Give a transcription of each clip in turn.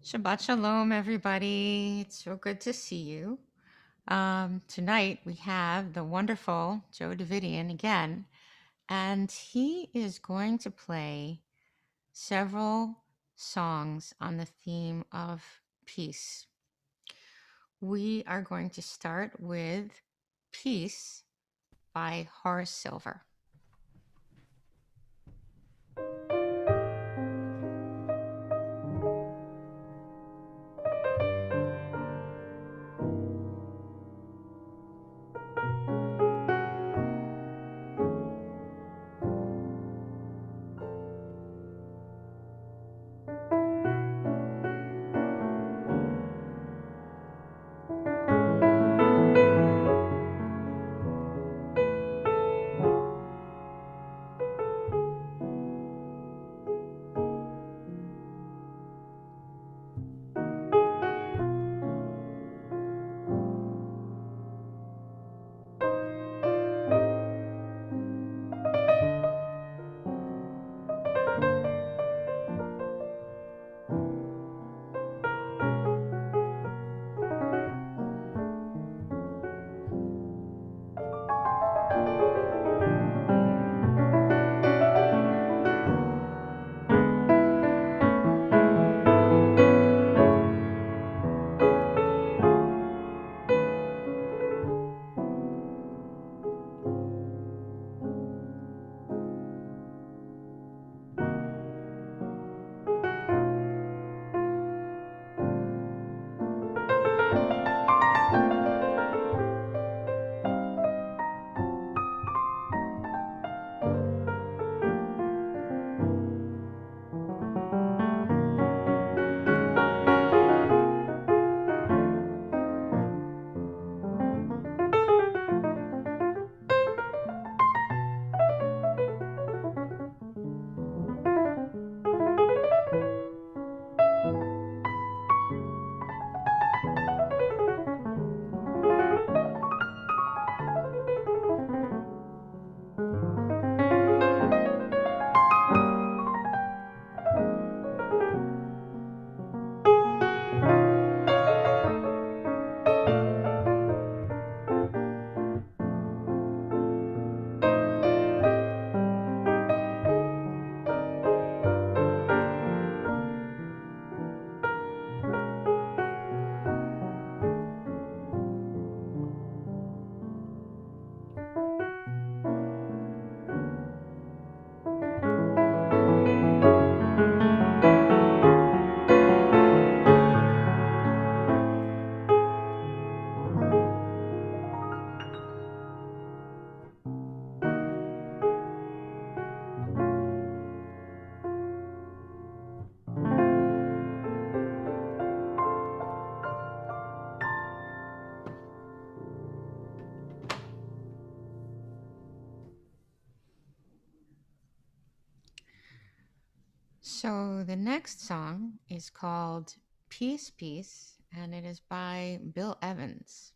Shabbat Shalom, everybody. It's so good to see you. Tonight we have the wonderful Joe Davidian again, and he is going to play several songs on the theme of peace. We are going to start with Peace by Horace Silver. So the next song is called Peace, Peace, and it is by Bill Evans.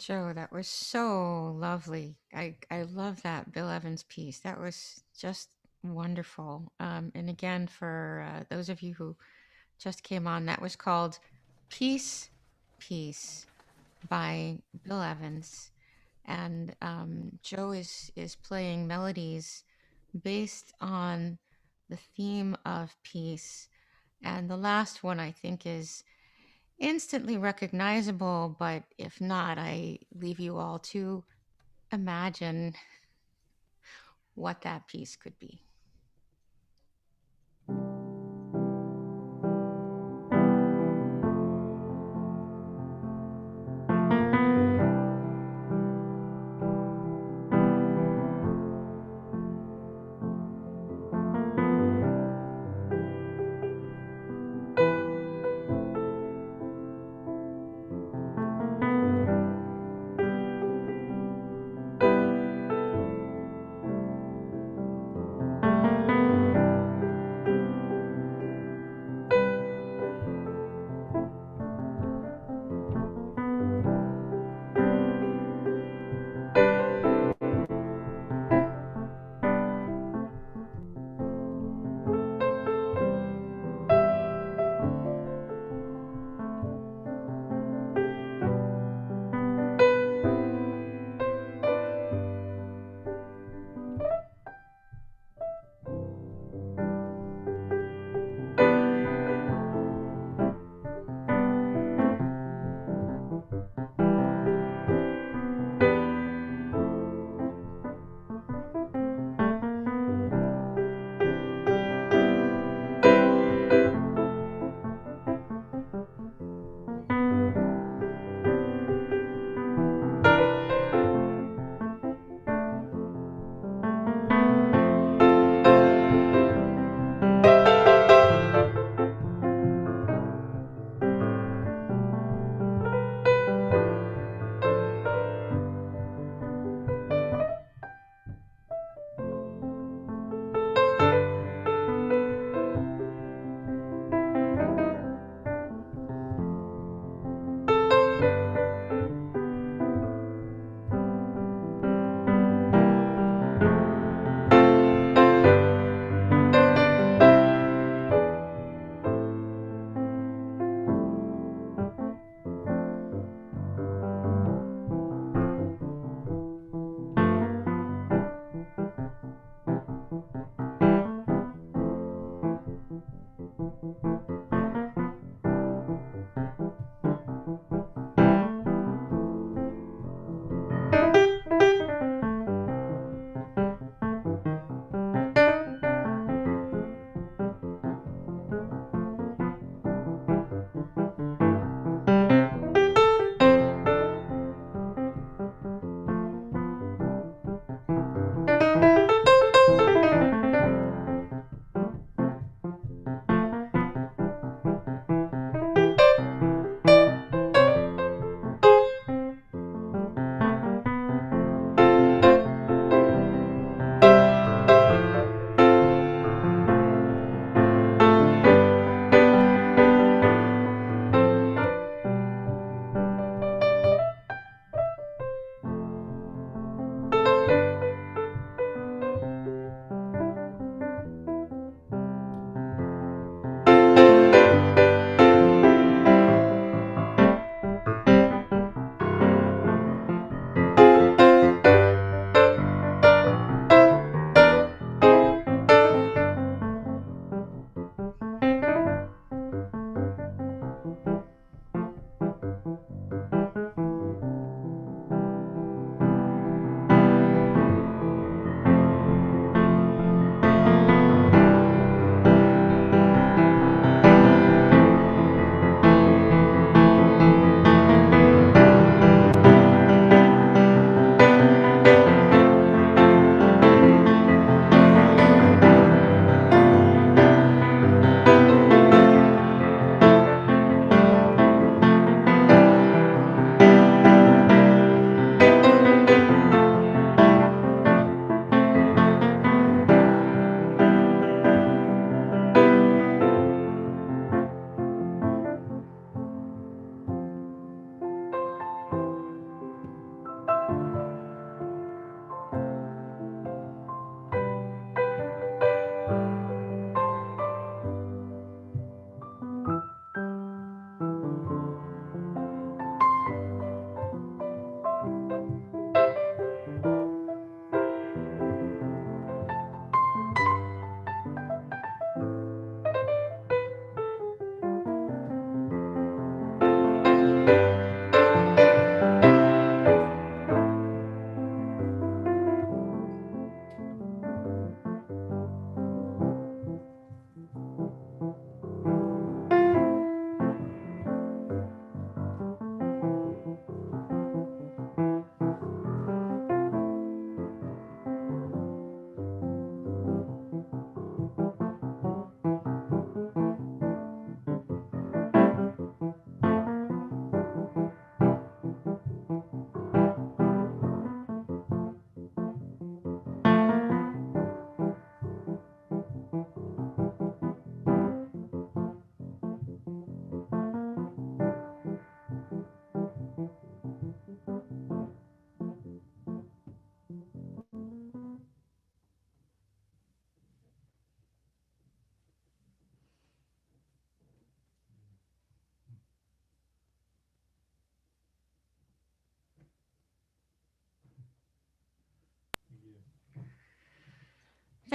Joe, that was so lovely. I love that Bill Evans piece. That was just wonderful. And again, for those of you who just came on, that was called Peace, Peace by Bill Evans. And Joe is playing melodies based on the theme of peace. And the last one I think is instantly recognizable, but if not, I leave you all to imagine what that piece could be.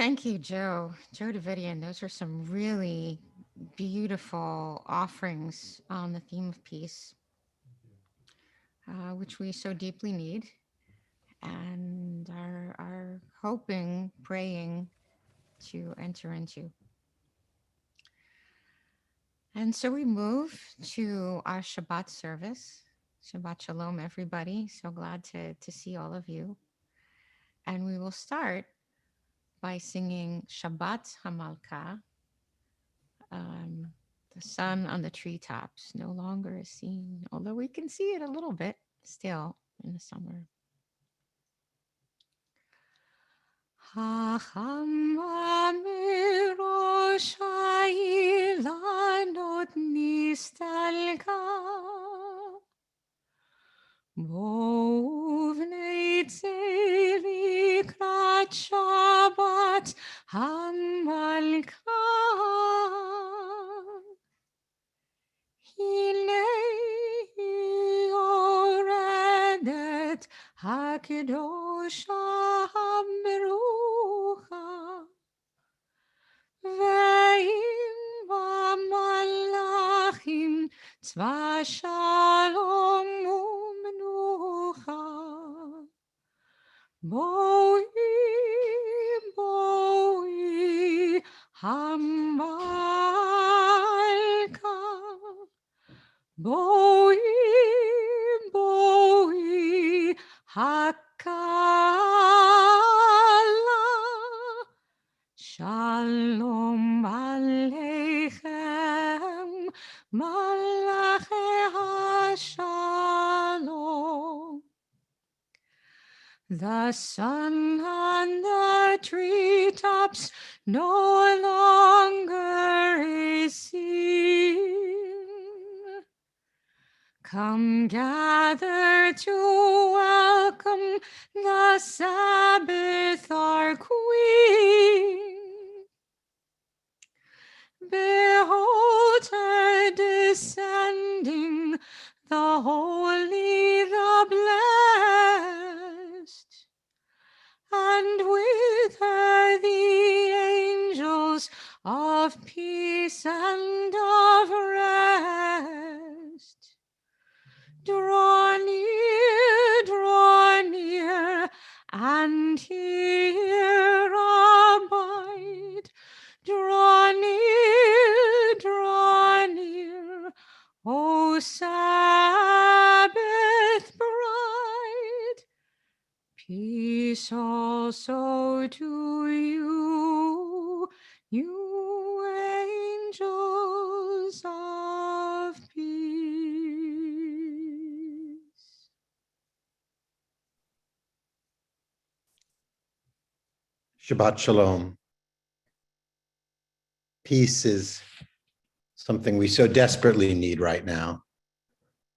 Thank you, Joe. Joe Davidian. Those are some really beautiful offerings on the theme of peace, which we so deeply need and are hoping, praying to enter into. And so we move to our Shabbat service. Shabbat Shalom, everybody. So glad to see all of you. And we will start by singing Shabbat Hamalka. The sun on the treetops no longer is seen, although we can see it a little bit still in the summer. Hachama merosh ha'ilanot nistalka Bov neitzei likrat Shabbat hamalka Hinei yoredet hakdosha hamrucha ve'im b'malachim tzva shalom u'menucha boi boi hamalka Boi, boi, hakala, shalom aleichem, malachei hashalom. The sun on the treetops no longer is seen. Come gather to welcome the Sabbath, our Queen. Behold her descending, the holy, the blessed, and with her the angels of peace and of rest. Draw near, and here abide. Draw near, O Sabbath bride. Peace also to you, you angels of peace. Shabbat Shalom. Peace is something we so desperately need right now.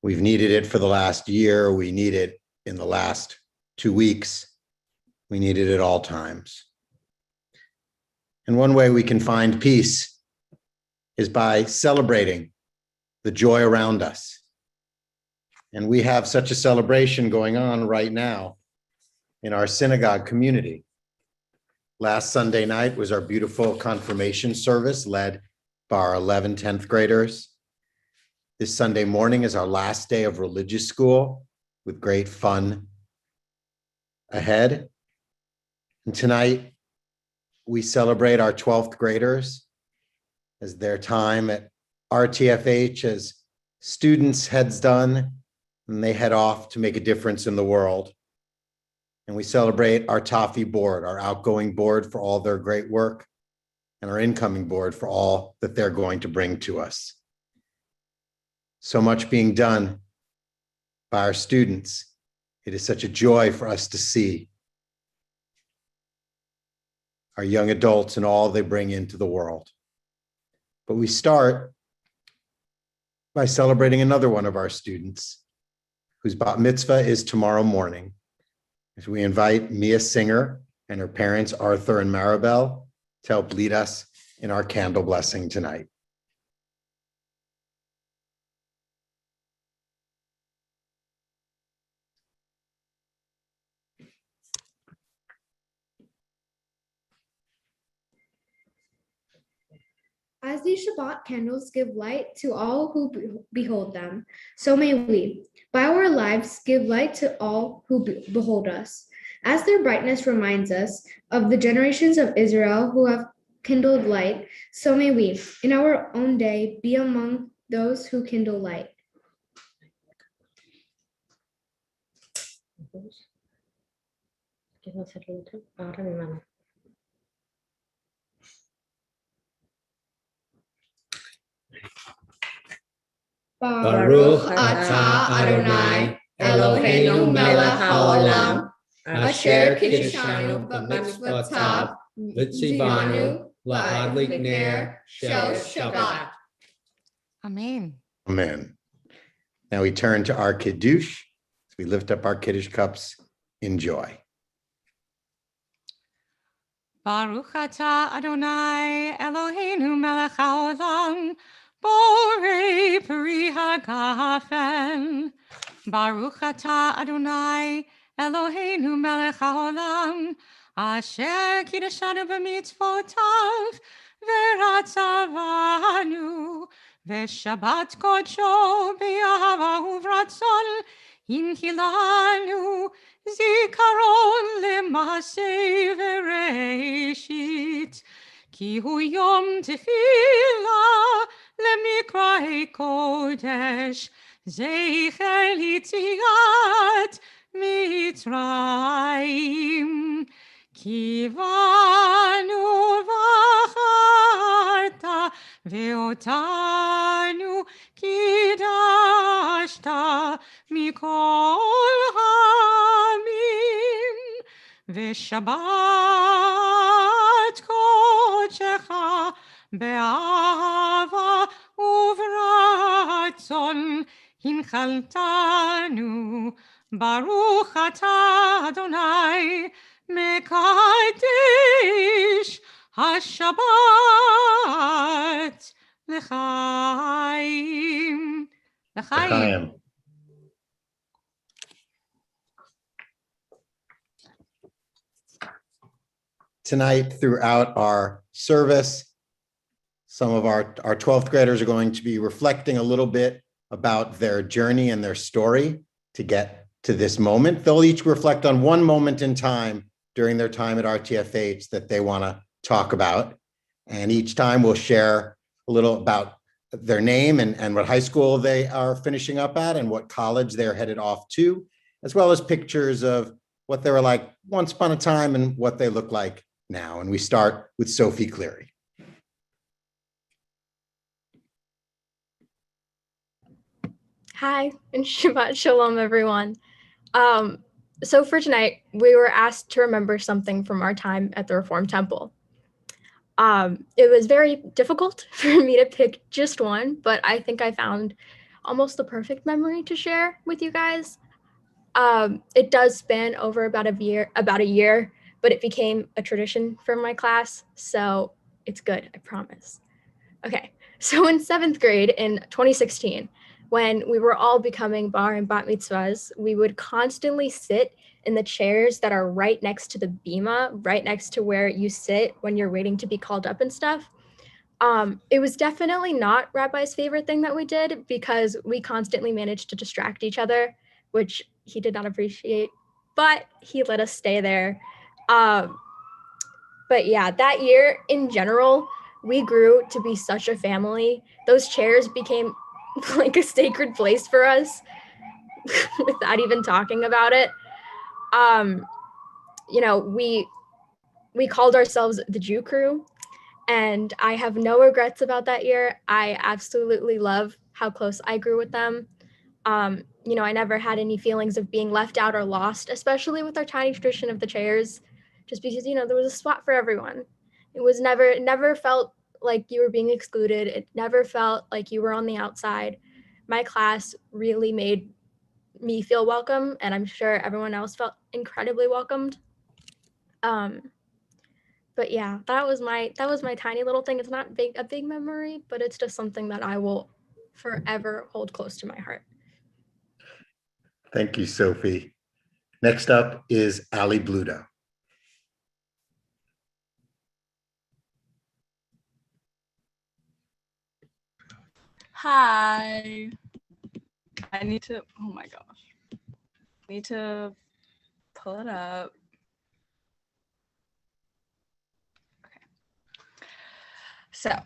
We've needed it for the last year. We need it in the last 2 weeks. We need it at all times. And one way we can find peace is by celebrating the joy around us. And we have such a celebration going on right now in our synagogue community. Last Sunday night was our beautiful confirmation service led by our 11th, 10th graders. This Sunday morning is our last day of religious school with great fun ahead. And tonight we celebrate our 12th graders as their time at RTFH as students heads done and they head off to make a difference in the world. And we celebrate our ToFHY board, our outgoing board for all their great work, and our incoming board for all that they're going to bring to us. So much being done by our students. It is such a joy for us to see our young adults and all they bring into the world. But we start by celebrating another one of our students whose bat mitzvah is tomorrow morning. As we invite Mia Singer and her parents, Arthur and Maribel, to help lead us in our candle blessing tonight. As these Shabbat candles give light to all who behold them, so may we, by our lives, give light to all who behold us. As their brightness reminds us of the generations of Israel who have kindled light, so may we, in our own day, be among those who kindle light. Baruch atah Adonai Eloheinu melech haolam asher kiddushanu b'mitzvotav v'tzivanu la'adlik ner shel Shabbat. Amen. Amen. Now we turn to our Kiddush. So we lift up our Kiddush cups in joy. Baruch atah Adonai Eloheinu melech haolam borei peri hagafen. Baruch atah Adonai Eloheinu melech haolam asher kiddushanu b'mitzvotav v'ratzavanu v'shabbat kodsho b'yahava uvratzon hinkilanu zikaron lemaseh v'reishit ki hu yom tefillah lemikra kodesh Zecher Yitziat Mitzrayim Kivanu v'acharta ve'otanu kidashta mikol hamim ve'shabbat kodecha be'ava uvratzon Hinchaltanu, Baruch atah Adonai, Mekadesh HaShabbat, L'chaim. L'chaim. Tonight, throughout our service, some of our 12th graders are going to be reflecting a little bit about their journey and their story to get to this moment. They'll each reflect on one moment in time during their time at RTFH that they want to talk about. And each time we'll share a little about their name and what high school they are finishing up at and what college they're headed off to, as well as pictures of what they were like once upon a time and what they look like now. And we start with Sophie Cleary. Hi, and Shabbat Shalom, everyone. So for tonight, we were asked to remember something from our time at the Reform Temple. It was very difficult for me to pick just one, but I think I found almost the perfect memory to share with you guys. It does span over about a year, but it became a tradition for my class, so it's good, I promise. Okay, so in 7th grade in 2016, when we were all becoming bar and bat mitzvahs, we would constantly sit in the chairs that are right next to the bima, right next to where you sit when you're waiting to be called up and stuff. It was definitely not Rabbi's favorite thing that we did because we constantly managed to distract each other, which he did not appreciate, but he let us stay there. But yeah, that year in general, we grew to be such a family. Those chairs became like a sacred place for us without even talking about it. You know, we called ourselves the Jew crew, and I have no regrets about that year. I absolutely love how close I grew with them. You know, I never had any feelings of being left out or lost, especially with our tiny tradition of the chairs, just because, you know, there was a spot for everyone. It never felt like you were being excluded. It never felt like you were on the outside. My class really made me feel welcome, and I'm sure everyone else felt incredibly welcomed. But yeah, that was my tiny little thing. It's not a big memory, but it's just something that I will forever hold close to my heart. Thank you, Sophie. Next up is Ali Bluto. Hi. I need to, oh my gosh. Need to pull it up. Okay. So,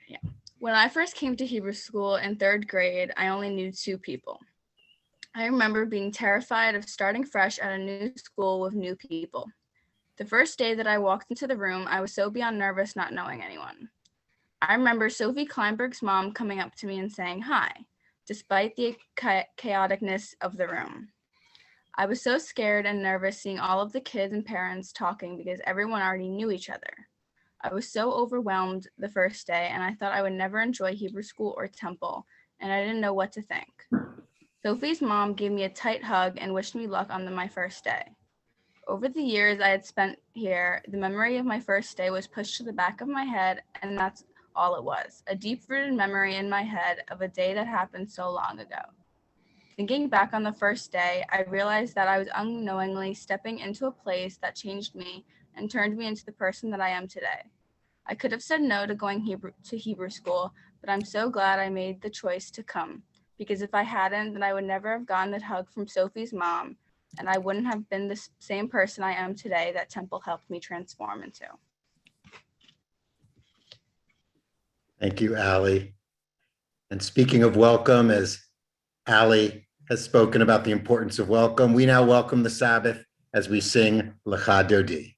yeah. When I first came to Hebrew school in 3rd grade, I only knew 2 people. I remember being terrified of starting fresh at a new school with new people. The first day that I walked into the room, I was so beyond nervous not knowing anyone. I remember Sophie Kleinberg's mom coming up to me and saying hi, despite the chaoticness of the room. I was so scared and nervous seeing all of the kids and parents talking because everyone already knew each other. I was so overwhelmed the first day, and I thought I would never enjoy Hebrew school or temple, and I didn't know what to think. Sophie's mom gave me a tight hug and wished me luck on my first day. Over the years I had spent here, the memory of my first day was pushed to the back of my head, and that's all it was, a deep-rooted memory in my head of a day that happened so long ago. Thinking back on the first day, I realized that I was unknowingly stepping into a place that changed me and turned me into the person that I am today. I could have said no to going to Hebrew school, but I'm so glad I made the choice to come, because if I hadn't, then I would never have gotten that hug from Sophie's mom, and I wouldn't have been the same person I am today that Temple helped me transform into. Thank you, Allie. And speaking of welcome, as Allie has spoken about the importance of welcome, we now welcome the Sabbath as we sing Lecha Dodi.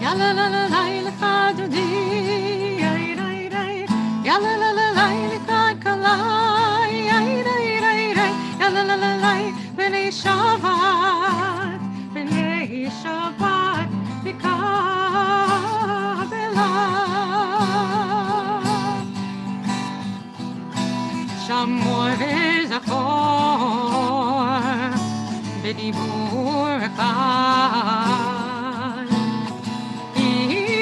Ya la la la la lecha dodi, ay ay ay. Ya la la la la lecha kalai, ay ay ay ay. Ya la la la la b'nei Shabbat, b'nei Shabbat, b'kabela. Shamor v'zachor, b'dibur echad.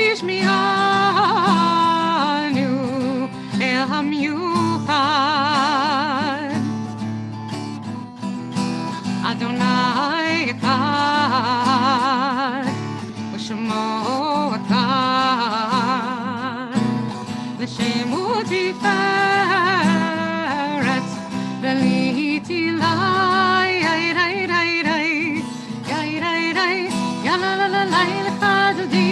Ishmianu el hamiuchad, Adonai echad, u'shemo echad, l'shemu tiferet, v'litilai, ay, ay, ay, ay, ay, ay, ay, ya la la la la lecha dodi,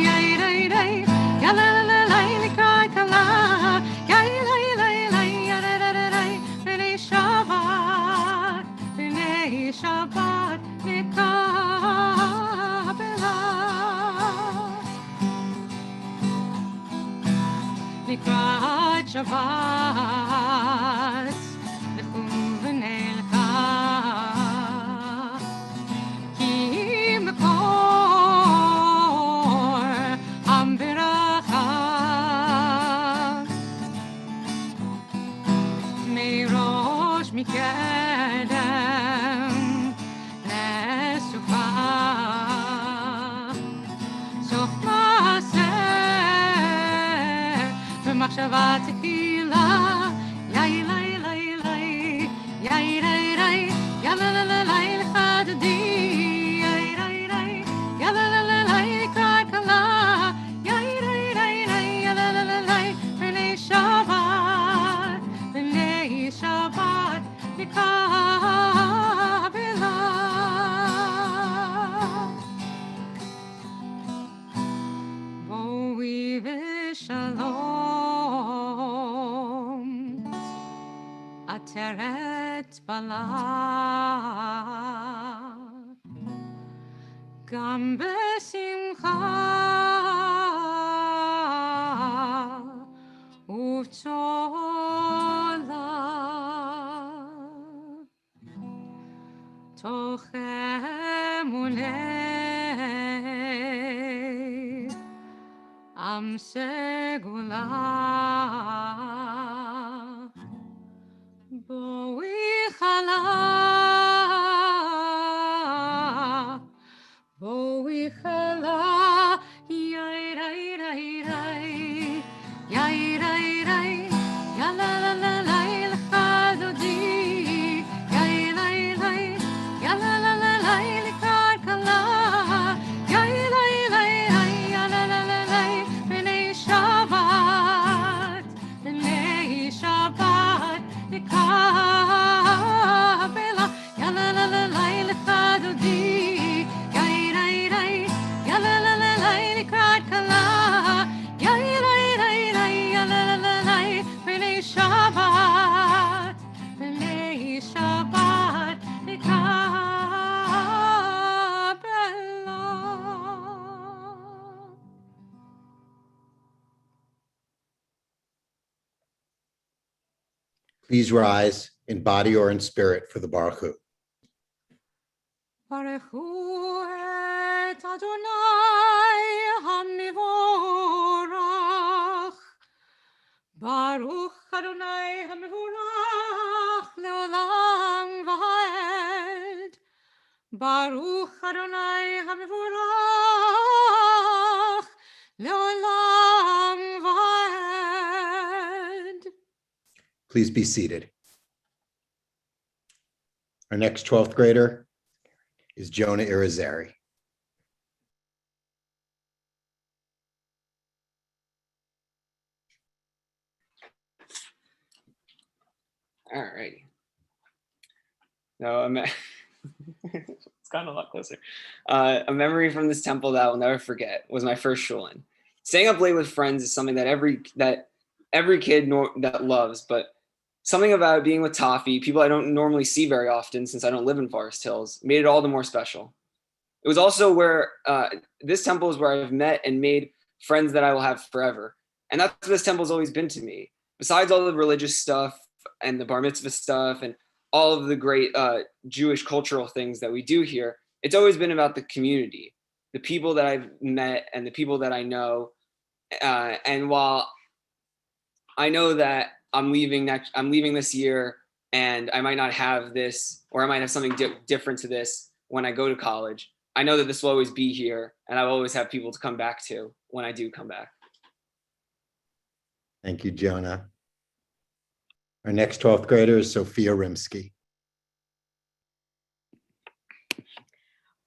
ay, ay, ay, ya la la la la lecha kala, ya ay, ay, ay, ay, ya la la la la, b'nei Shabbat, b'nei Shabbat, nikabela. Nikrat Shabbat, l'chuvin elcha, ki mekor ha'beracha, meirosh mikedem lesufa, sof maaseh v'machshava tefila, yai lai lai lai, yai rai rai, ya la la la la lecha dodi, yai rai rai, ya la la la la lecha kala, yai rai rai rai, ya la la la la, b'nei Shabbat, b'nei Shabbat, nikabela. Boi v'shalom, ateret bala, gam b'simcha, uv'tola, tochem ulei, am segula, boi chala, boi chala, yai rai rai rai, yai rai rai, ya la la la la lecha dodi, yai lai lai, ya la la la la lecha kala, yai lai lai, Please rise in body or in spirit for the Baruch Hu. Baruch Hu et Adonai HaMivorach. Baruch Adonai HaMivorach leolam va'ed. Baruch Adonai HaMivorach leolam va'ed. Please be seated. Our next 12th grader is Jonah Irizarry. All righty. No, it's gotten a lot closer. A memory from this temple that I'll never forget was my first shulin. Staying up late with friends is something that every kid that loves, but something about being with ToFHY, people I don't normally see very often since I don't live in Forest Hills, made it all the more special. It was also where this temple is where I've met and made friends that I will have forever. And that's what this temple's always been to me. Besides all the religious stuff and the bar mitzvah stuff and all of the great Jewish cultural things that we do here, it's always been about the community, the people that I've met and the people that I know. And while I know that I'm leaving this year and I might not have this, or I might have something different to this when I go to college, I know that this will always be here and I will always have people to come back to when I do come back. Thank you, Jonah. Our next 12th grader is Sophia Rimsky.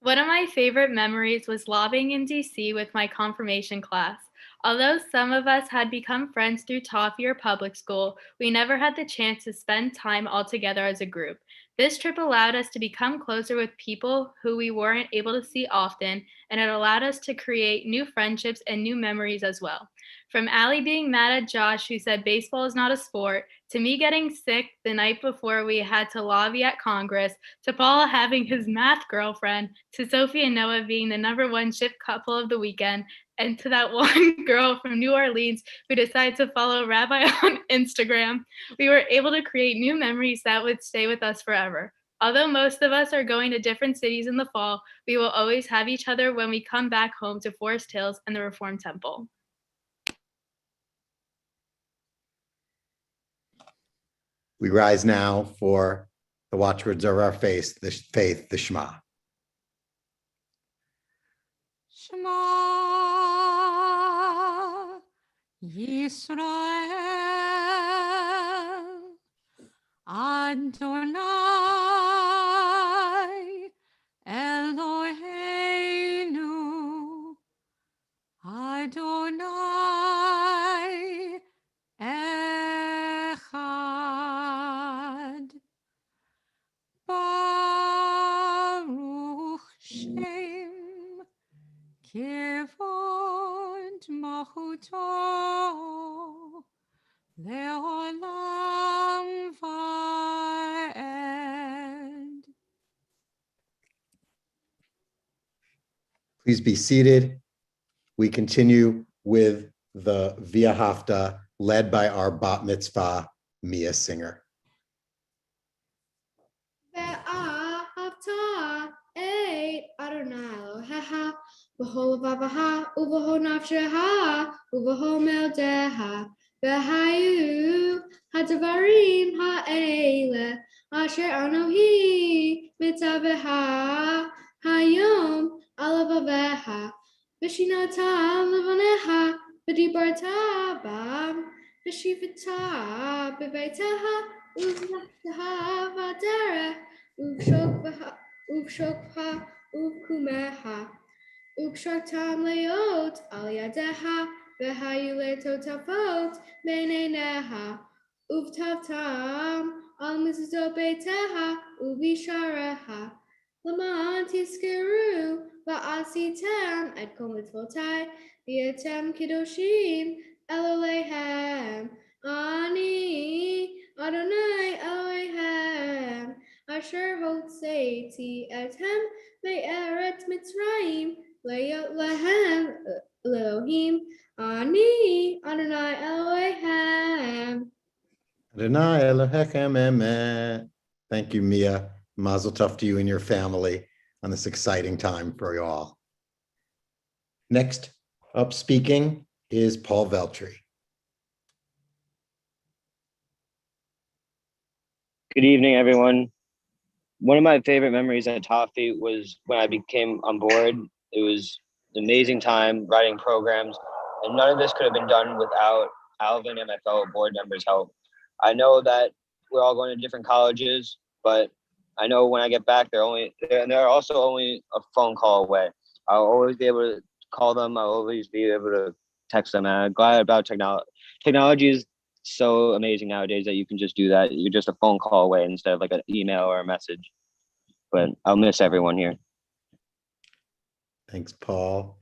One of my favorite memories was lobbying in DC with my confirmation class. Although some of us had become friends through ToFHY or public school, we never had the chance to spend time all together as a group. This trip allowed us to become closer with people who we weren't able to see often, and it allowed us to create new friendships and new memories as well. From Allie being mad at Josh, who said baseball is not a sport, to me getting sick the night before we had to lobby at Congress, to Paula having his math girlfriend, to Sophie and Noah being the #1 ship couple of the weekend, and to that one girl from New Orleans who decided to follow Rabbi on Instagram, we were able to create new memories that would stay with us forever. Although most of us are going to different cities in the fall, we will always have each other when we come back home to Forest Hills and the Reform Temple. We rise now for the watchwords of our faith, the Shema. Shema Yisrael Adonai Eloheinu Adonai Echad Baruch Shem Kivod Machuto Leolam Vaed. Please be seated. We continue with the Via Hafta led by our bat mitzvah, Mia Singer. Ve'ahavta et Adonai Elohecha v'chol levavecha uv'chol nafshecha uv'chol me'odecha v'hayu hadvarim ha'ele asher anohi mitzavecha hayom alavavecha v'shinatam levanecha v'dibarta bam v'shivita b'veitecha uv'naftecha v'derech Uvshokha, Uvkumeha, Uvshaktam leot, Aliadeha, Vehayule totafot, Beneneha, Uvtavtam, Al Mizobeteha, Uvishareha, Lamant Yiskeru, Va'asitem, et Komitvotai, Vietem Kidoshim, Elolehem, Ani, Adonai Elohehem. Asher Hotseiti Etem Me'eret Mitzrayim Le'yot Lehem Elohim Ani Adonai Elohehem. Adonai Elohechem emet. Thank you, Mia. Mazel tov to you and your family on this exciting time for you all. Next up speaking is Paul Veltri. Good evening, everyone. One of my favorite memories at ToFHY was when I became on board. It was an amazing time writing programs, and none of this could have been done without Alvin and my fellow board members' help. I know that we're all going to different colleges, but I know when I get back, they're also only a phone call away. I'll always be able to call them. I'll always be able to text them. And I'm glad about technology. Technology is so amazing nowadays that you can just do that. You're just a phone call away instead of like an email or a message. But I'll miss everyone here. Thanks, Paul.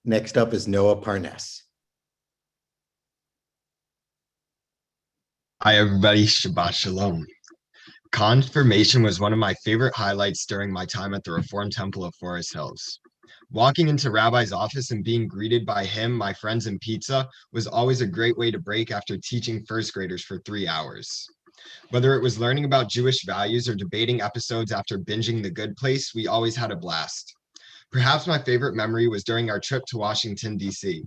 Next up is Noah Parnes. Hi, everybody. Shabbat Shalom. Confirmation was one of my favorite highlights during my time at the Reformed Temple of Forest Hills. Walking into Rabbi's office and being greeted by him, my friends, and pizza was always a great way to break after teaching first graders for 3 hours. Whether it was learning about Jewish values or debating episodes after binging The Good Place, we always had a blast. Perhaps my favorite memory was during our trip to Washington, D.C.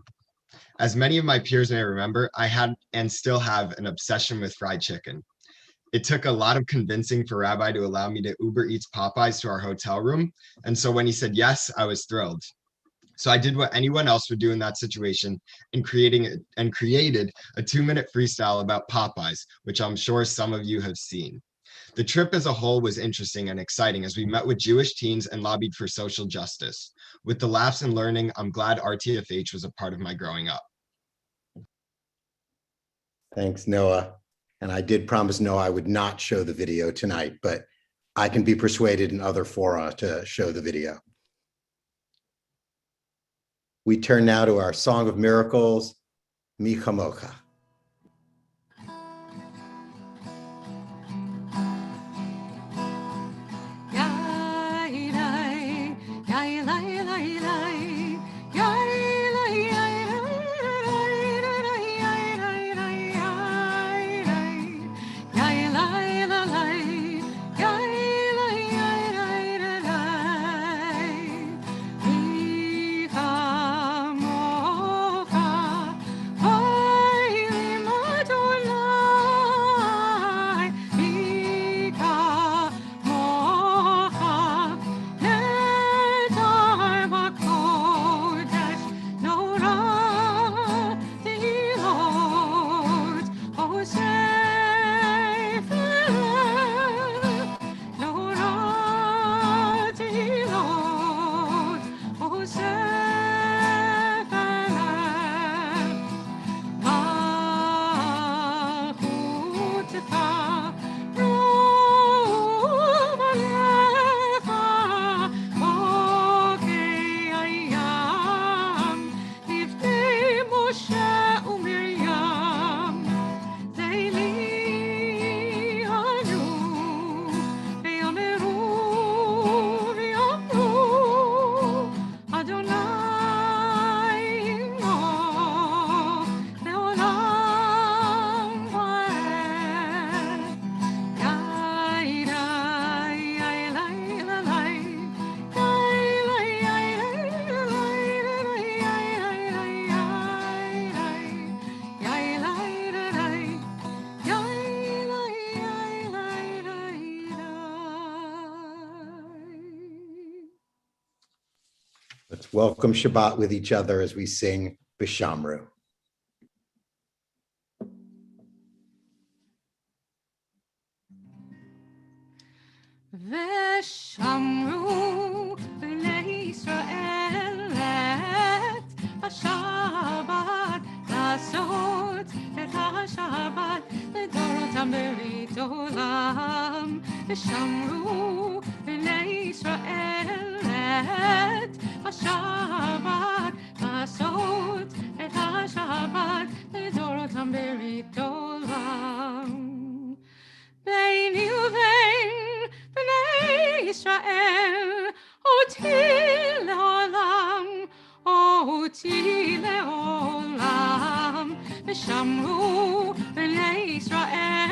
As many of my peers may remember, I had and still have an obsession with fried chicken. It took a lot of convincing for Rabbi to allow me to Uber Eats Popeyes to our hotel room, and so when he said yes, I was thrilled. So I did what anyone else would do in that situation and created a 2-minute freestyle about Popeyes, which I'm sure some of you have seen. The trip as a whole was interesting and exciting as we met with Jewish teens and lobbied for social justice. With the laughs and learning, I'm glad RTFH was a part of my growing up. Thanks, Noah. And I did promise Noah I would not show the video tonight, but I can be persuaded in other fora to show the video. We turn now to our Song of Miracles, Mi Chamocha. Let's welcome Shabbat with each other as we sing B'Shamru. ושמרו בני ישראל את השבת, לעשות את השבת לדורותם ברית עולם. ושמרו בני ישראל את השבת, לעשות את השבת לדורותם ברית עולם. ביני ובין בני ישראל, אותי לעולם, אותי לעולם. ושמרו בני ישראל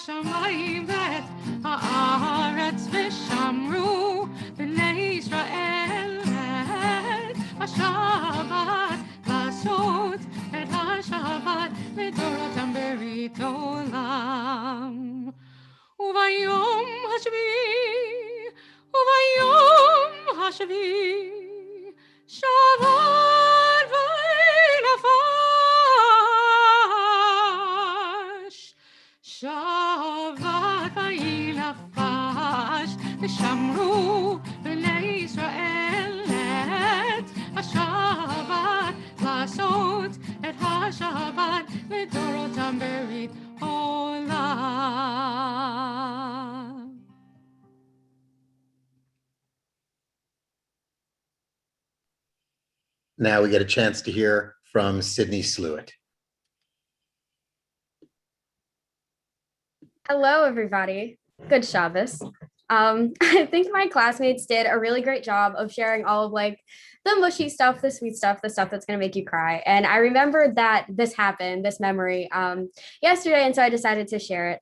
השמיים ואת הארץ ושמרו בני ישראל את השבת לעשות את השבת לדורותם ברית עולם. וביום השביעי שבת וילפש שבת וילפש ושמרו בני ישראל את השבת לעשות את השבת לדורותם ברית עולם. Now we get a chance to hear from Sydney Sluitt. Hello, everybody. Good Shabbos. I think my classmates did a really great job of sharing all of like the mushy stuff, the sweet stuff, the stuff that's going to make you cry. And I remembered that this happened, this memory, yesterday, and so I decided to share it.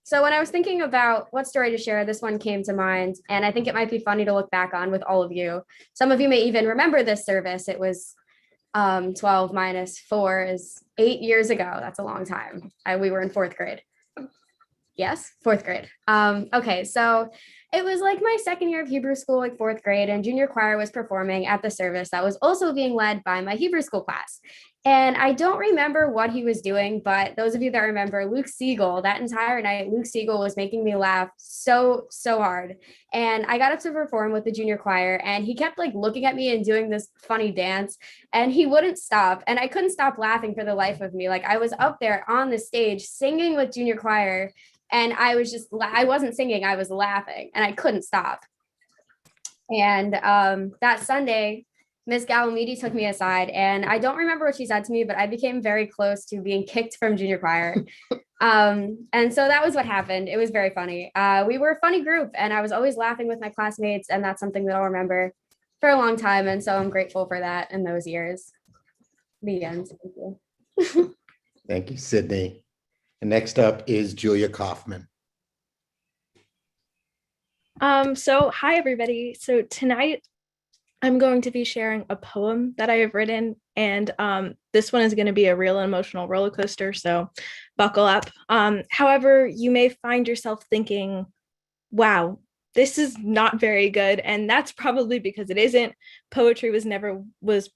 So when I was thinking about what story to share, this one came to mind, and I think it might be funny to look back on with all of you. Some of you may even remember this service. It was 12 minus 4 is 8 years ago. That's a long time. We were in 4th grade. Yes, 4th grade. Okay, so it was like my 2nd year of Hebrew school, like 4th grade, and junior choir was performing at the service that was also being led by my Hebrew school class. And I don't remember what he was doing, but those of you that remember Luke Siegel, that entire night, Luke Siegel was making me laugh so hard. And I got up to perform with the junior choir, and he kept like looking at me and doing this funny dance, and he wouldn't stop. And I couldn't stop laughing for the life of me. Like I was up there on the stage singing with junior choir, and I wasn't singing, I was laughing, and I couldn't stop. And that Sunday, Miss Galamidi took me aside, and I don't remember what she said to me, but I became very close to being kicked from junior choir. And so that was what happened. It was very funny. We were a funny group, and I was always laughing with my classmates, and that's something that I'll remember for a long time. And so I'm grateful for that in those years. The end. Thank you. Thank you, Sydney. And next up is Julia Kaufman. So hi, everybody. So tonight I'm going to be sharing a poem that I have written, and this one is going to be a real emotional roller coaster, so buckle up. However, you may find yourself thinking, wow, this is not very good, and that's probably because it isn't. Poetry was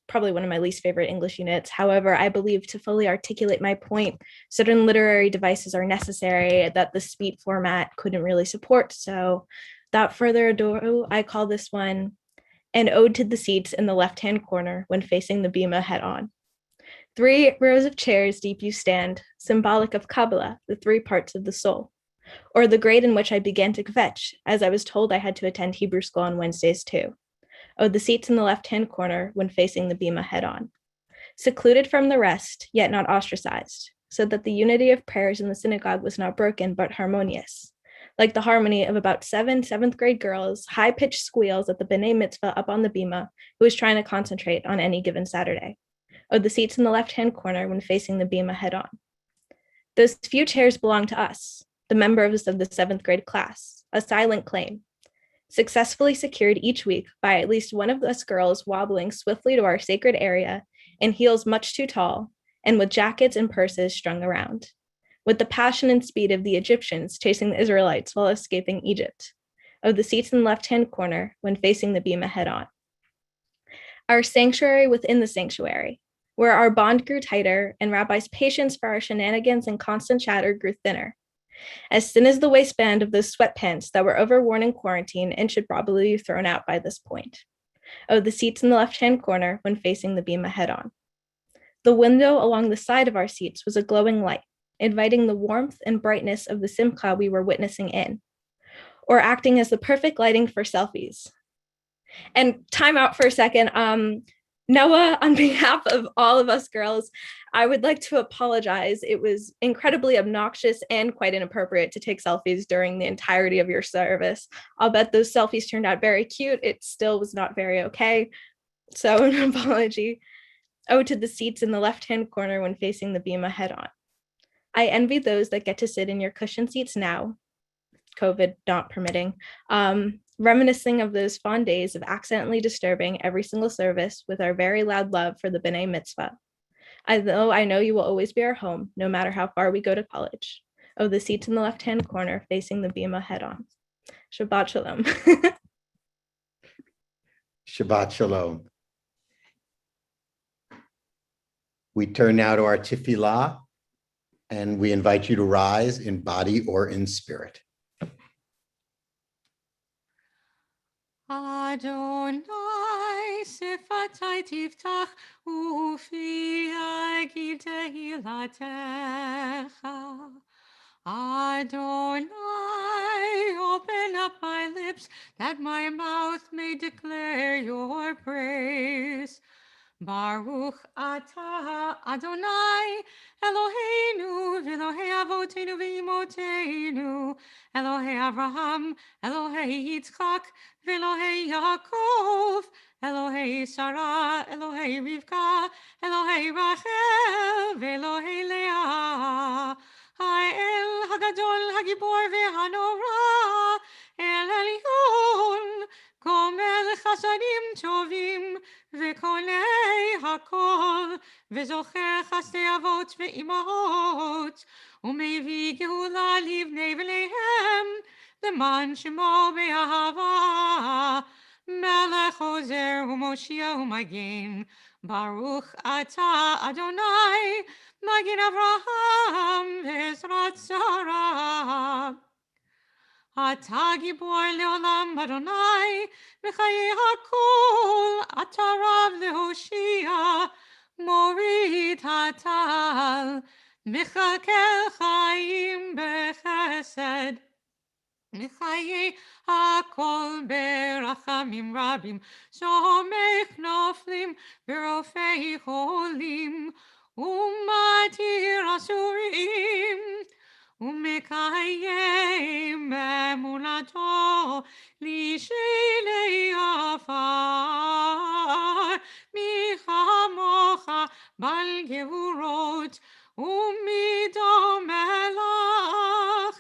probably one of my least favorite English units. However, I believe to fully articulate my point, certain literary devices are necessary that the speed format couldn't really support. So without further ado, I call this one An Ode to the Seats in the Left-Hand Corner When Facing the Bima Head-On. 3 rows of chairs deep you stand, symbolic of Kabbalah, the 3 parts of the soul. Or the grade in which I began to kvetch, as I was told I had to attend Hebrew school on Wednesdays too. Oh, the seats in the left-hand corner when facing the bima head-on. Secluded from the rest, yet not ostracized, so that the unity of prayers in the synagogue was not broken, but harmonious. Like the harmony of about 7 7th grade girls, high-pitched squeals at the B'nai Mitzvah up on the bima, who was trying to concentrate on any given Saturday. Oh, the seats in the left-hand corner when facing the bima head-on. Those few chairs belong to us, the members of the 7th grade class, a silent claim, successfully secured each week by at least one of us girls wobbling swiftly to our sacred area in heels much too tall and with jackets and purses strung around, with the passion and speed of the Egyptians chasing the Israelites while escaping Egypt, of the seats in the left-hand corner when facing the bima head-on. Our sanctuary within the sanctuary, where our bond grew tighter and Rabbi's patience for our shenanigans and constant chatter grew thinner, as thin as the waistband of those sweatpants that were overworn in quarantine and should probably be thrown out by this point. Oh, the seats in the left-hand corner when facing the bima head-on. The window along the side of our seats was a glowing light, inviting the warmth and brightness of the simcha we were witnessing in, or acting as the perfect lighting for selfies. And time out for a second. Noah, on behalf of all of us girls, I would like to apologize. It was incredibly obnoxious and quite inappropriate to take selfies during the entirety of your service. I'll bet those selfies turned out very cute. It still was not very okay. So an apology. Oh, to the seats in the left-hand corner when facing the bima head-on. I envy those that get to sit in your cushioned seats now, COVID not permitting, reminiscing of those fond days of accidentally disturbing every single service with our very loud love for the B'nai Mitzvah. I know you will always be our home, no matter how far we go to college. Oh, the seats in the left-hand corner facing the bima head-on. Shabbat shalom. Shabbat shalom. We turn now to our tefillah, and we invite you to rise in body or in spirit. Adonai sifatai tiftach ufi yagid tehilatecha. Adonai, open up my lips that my mouth may declare your praise. Baruch atah Adonai Eloheinu v'Elohei avoteinu v'imotenu Elohei Avraham Elohei Yitzchak v'Elohei Yaakov Elohei Sarah Elohei Rivka Elohei Rachel v'Elohei Leah Ha'el Hagadol Hagibor v'Hanora El Elyon Gomel Chasadim Tovim וכל הכל, וזוכר חסדי אבות ואימהות, ומביא גאולה לבני בניהם, למען שמו באהבה. מלך עוזר ומושיע ומגן, ברוך אתה אדוני, מגן אברהם ועזרת שרה. אתה גיבור לעולם אדוני, בחיי הכל אתה רב להושיע, מוריד הטל, מכלכל חיים בחסד, מחיי הכל ברחמים רבים, סומך נופלים ורופא חולים, ומתיר אסורים, ומקיים אמונתו לשלי עפר. מי כמוך בעל גבורות ומי דומה לך,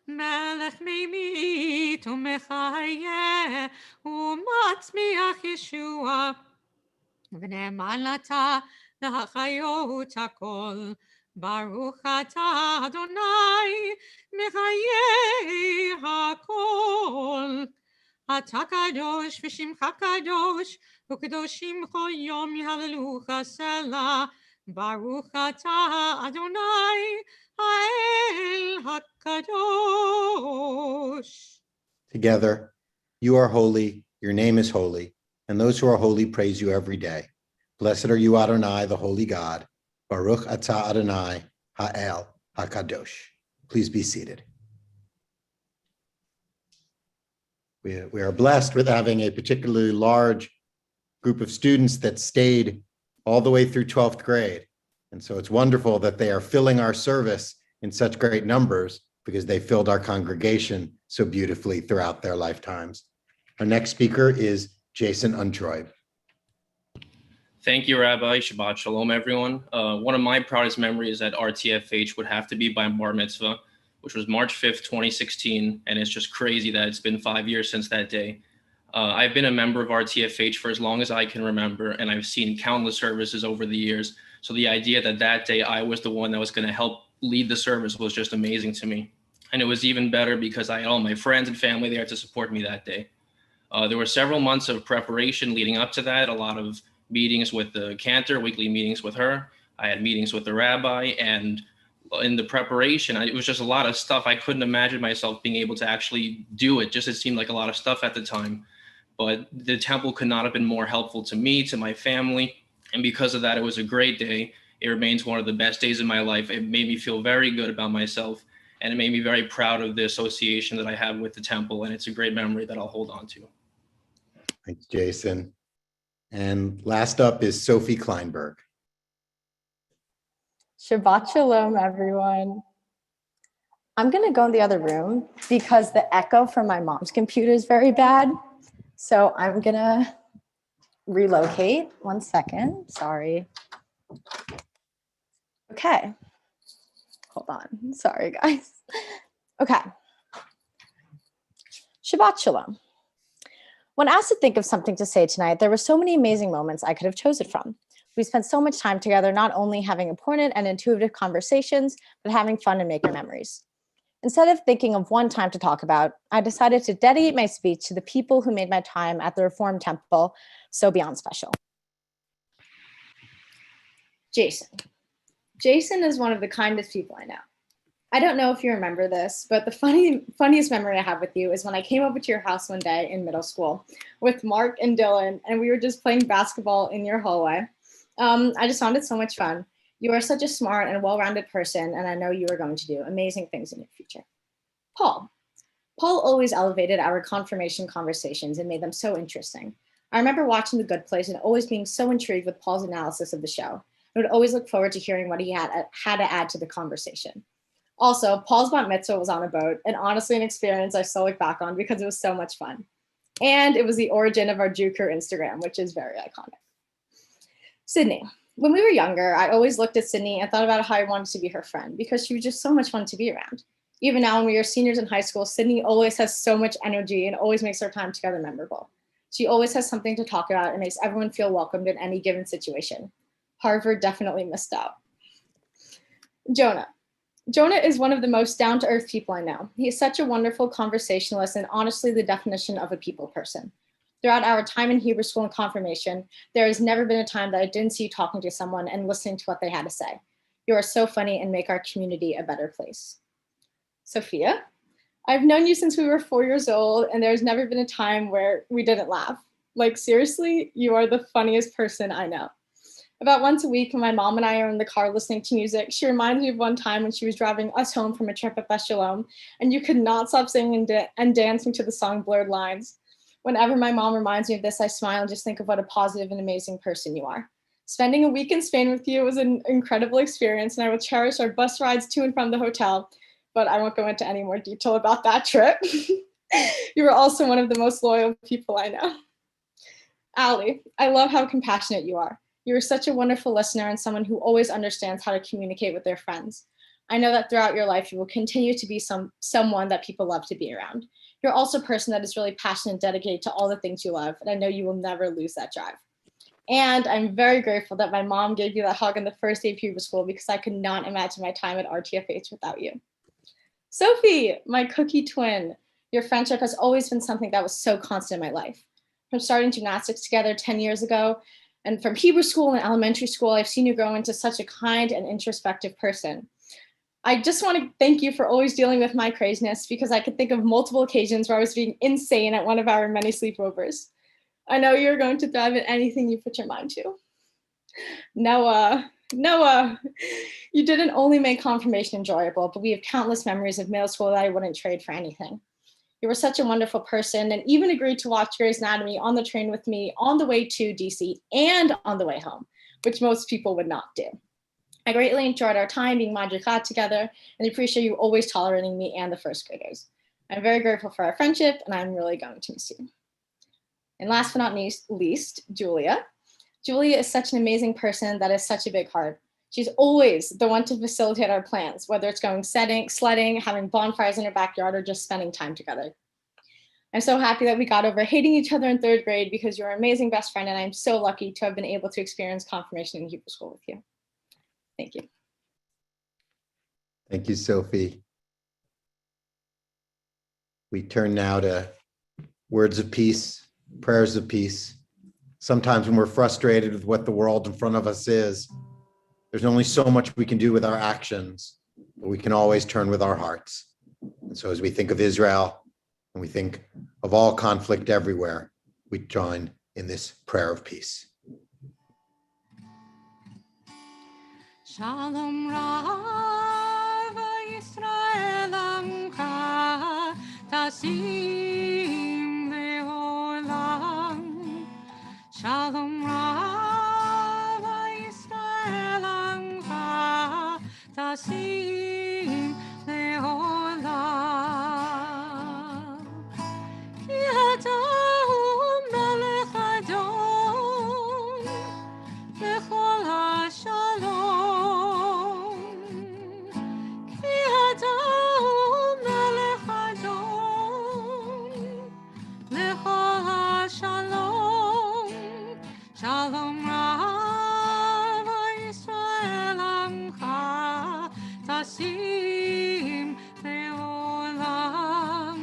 מלך ממית ומחיה ומצמיח ישועה, ונאמן אתה להחיות הכל. ברוך אתה אדוני מחיי הכל. אתה קדוש ושמך קדוש, וקדושים כל יום יהללוך סלה. ברוך אתה אדוני האל הקדוש. Together, you are holy, your name is holy, and those who are holy praise you every day. Blessed are you, Adonai, the holy God. Baruch atah Adonai ha'el hakadosh. Please be seated. We are blessed with having a particularly large group of students that stayed all the way through 12th grade. And so it's wonderful that they are filling our service in such great numbers because they filled our congregation so beautifully throughout their lifetimes. Our next speaker is Jason Untroy. Thank you, Rabbi. Shabbat shalom, everyone. One of my proudest memories at RTFH would have to be my bar mitzvah, which was March 5th, 2016. And it's just crazy that it's been 5 years since that day. I've been a member of RTFH for as long as I can remember, and I've seen countless services over the years. So the idea that that day I was the one that was going to help lead the service was just amazing to me. And it was even better because I had all my friends and family there to support me that day. There were several months of preparation leading up to that, a lot of meetings with the cantor, weekly meetings with her. I had meetings with the rabbi, and in the preparation, it was just a lot of stuff. I couldn't imagine myself being able to actually do it. Just it seemed like a lot of stuff at the time. But the temple could not have been more helpful to me, to my family. And because of that, it was a great day. It remains one of the best days of my life. It made me feel very good about myself. And it made me very proud of the association that I have with the temple. And it's a great memory that I'll hold on to. Thanks, Jason. And last up is Sophie Kleinberg. Shabbat shalom, everyone. I'm going to go in the other room because the echo from my mom's computer is very bad. So I'm going to relocate. 1 second. Sorry. Okay. Hold on. Sorry, guys. Okay. Shabbat Shalom. When asked to think of something to say tonight, there were so many amazing moments I could have chosen from. We spent so much time together, not only having important and intuitive conversations, but having fun and making memories. Instead of thinking of one time to talk about, I decided to dedicate my speech to the people who made my time at the Reformed Temple so beyond special. Jason. Jason is one of the kindest people I know. I don't know if you remember this, but the funniest memory I have with you is when I came over to your house one day in middle school with Mark and Dylan, and we were just playing basketball in your hallway. I just found it so much fun. You are such a smart and well-rounded person, and I know you are going to do amazing things in your future. Paul. Paul always elevated our confirmation conversations and made them so interesting. I remember watching The Good Place and always being so intrigued with Paul's analysis of the show. I would always look forward to hearing what he had to add to the conversation. Also, Paul's bat mitzvah was on a boat, and honestly an experience I still look back on because it was so much fun. And it was the origin of our Jew Crew Instagram, which is very iconic. Sydney. When we were younger, I always looked at Sydney and thought about how I wanted to be her friend because she was just so much fun to be around. Even now when we are seniors in high school, Sydney always has so much energy and always makes our time together memorable. She always has something to talk about and makes everyone feel welcomed in any given situation. Harvard definitely missed out. Jonah. Jonah is one of the most down-to-earth people I know. He is such a wonderful conversationalist and honestly the definition of a people person. Throughout our time in Hebrew school and confirmation, there has never been a time that I didn't see you talking to someone and listening to what they had to say. You are so funny and make our community a better place. Sophia, I've known you since we were 4 years old, and there's never been a time where we didn't laugh. Like, seriously, you are the funniest person I know. About once a week, when my mom and I are in the car listening to music, she reminds me of one time when she was driving us home from a trip at Beth Shalom, and you could not stop singing and dancing to the song Blurred Lines. Whenever my mom reminds me of this, I smile and just think of what a positive and amazing person you are. Spending a week in Spain with you was an incredible experience, and I will cherish our bus rides to and from the hotel, but I won't go into any more detail about that trip. You are also one of the most loyal people I know. Allie, I love how compassionate you are. You are such a wonderful listener and someone who always understands how to communicate with their friends. I know that throughout your life, you will continue to be someone that people love to be around. You're also a person that is really passionate and dedicated to all the things you love, and I know you will never lose that drive. And I'm very grateful that my mom gave you that hug on the first day of Hebrew school because I could not imagine my time at RTFH without you. Sophie, my cookie twin, your friendship has always been something that was so constant in my life. From starting gymnastics together 10 years ago, and from Hebrew school and elementary school, I've seen you grow into such a kind and introspective person. I just want to thank you for always dealing with my craziness because I could think of multiple occasions where I was being insane at one of our many sleepovers. I know you're going to thrive at anything you put your mind to. Noah, you didn't only make confirmation enjoyable, but we have countless memories of middle school that I wouldn't trade for anything. You were such a wonderful person and even agreed to watch Grey's Anatomy on the train with me on the way to DC and on the way home, which most people would not do. I greatly enjoyed our time being madrichat together and appreciate you always tolerating me and the first graders. I'm very grateful for our friendship and I'm really going to miss you. And last but not least, Julia. Julia is such an amazing person that has such a big heart. She's always the one to facilitate our plans, whether it's going sledding, having bonfires in her backyard, or just spending time together. I'm so happy that we got over hating each other in third grade because you're an amazing best friend, and I'm so lucky to have been able to experience confirmation in Hebrew school with you. Thank you. Thank you, Sophie. We turn now to words of peace, prayers of peace. Sometimes when we're frustrated with what the world in front of us is, there's only so much we can do with our actions, but we can always turn with our hearts. And so as we think of Israel and we think of all conflict everywhere, we join in this prayer of peace. Shalom Rav Yisrael Amcha Tasim Leolam. Shalom Rav Yisrael Amcha Tasim Leolam. Ki Atahu Melech Adon Bechol HaShalom. tasim leolam.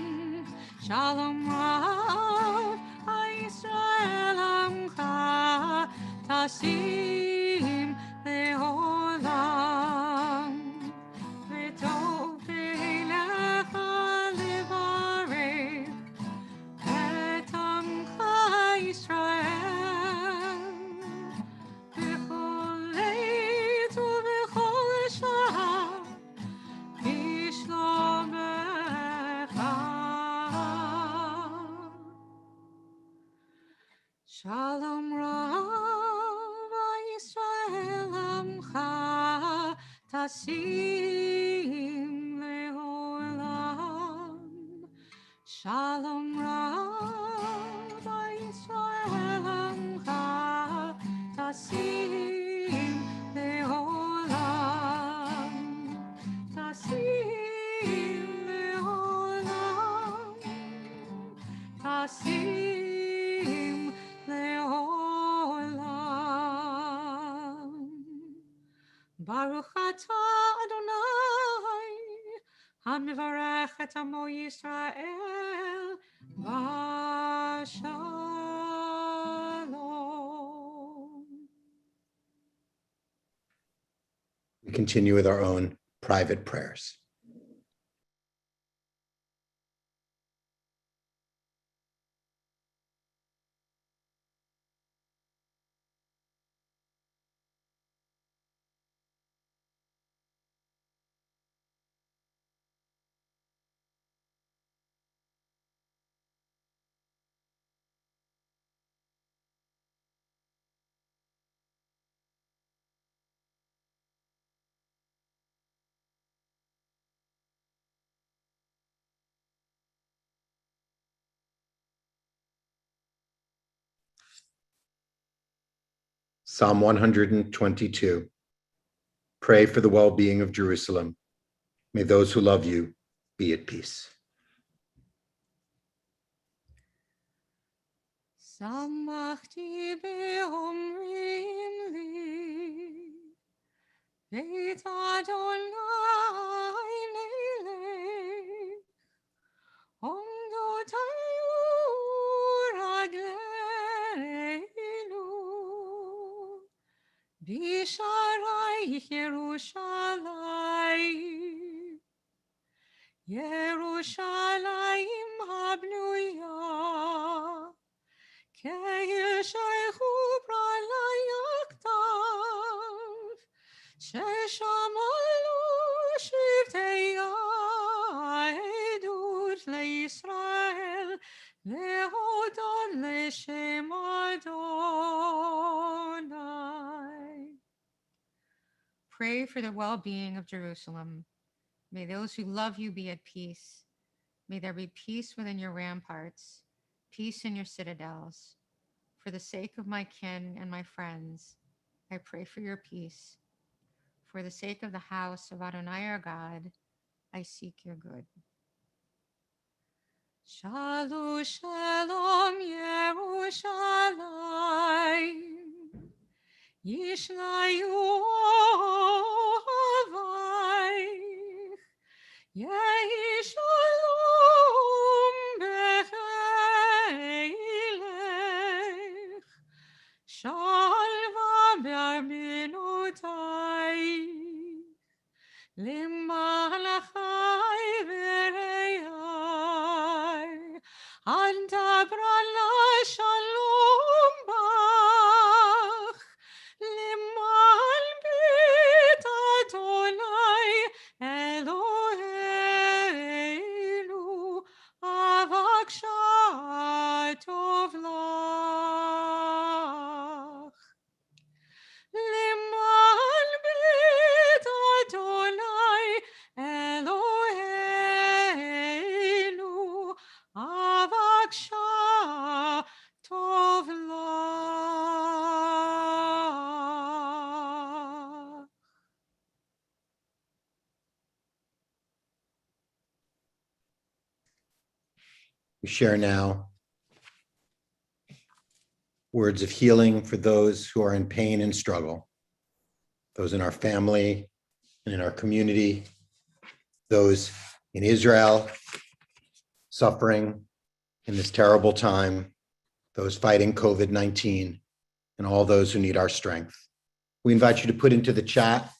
Shalom Rav Yisrael Amcha tasim leolam. V'tov b'leinecha levarech et Amcha Yisrael. B'chol עת ובכל שעה בשלומך. Shalom Rav Yisrael Amcha tasim leolam. Shalom Rav Yisrael Amcha tasim leolam. Tasim leolam. Tasim leolam. Baruch atah Adonai, hamivarech et amo Yisrael v'shalom. We continue with our own private prayers. Psalm 122. Pray for the well-being of Jerusalem. May those who love you be at peace. Samachti be'omrim li, Beit Adonai leilech, Omdotayu ragleinu, Bisharayich Yerushalayim, Yerushalayim habnuya, Keir sheichu yaktav, Sheshamalu shivtei ha'edut leYisrael, lehodon leshem Adonai. Pray for the well-being of Jerusalem. May those who love you be at peace. May there be peace within your ramparts, peace in your citadels. For the sake of my kin and my friends, I pray for your peace. For the sake of the house of Adonai our God, I seek your good. Shalu shalom Yerushalayim, Yishlayu Havayich, Yehi shalom becheilech, Shalva be'arminotayich, Limalachai v'reyai, Antabrala shalom bach, Limal beit Adonai Eloheinu, Avaksha tov lach. Limal beit Adonai Eloheinu, Avaksha tov lach. We share now words of healing for those who are in pain and struggle, those in our family and in our community, those in Israel suffering in this terrible time, those fighting COVID-19, and all those who need our strength. We invite you to put into the chat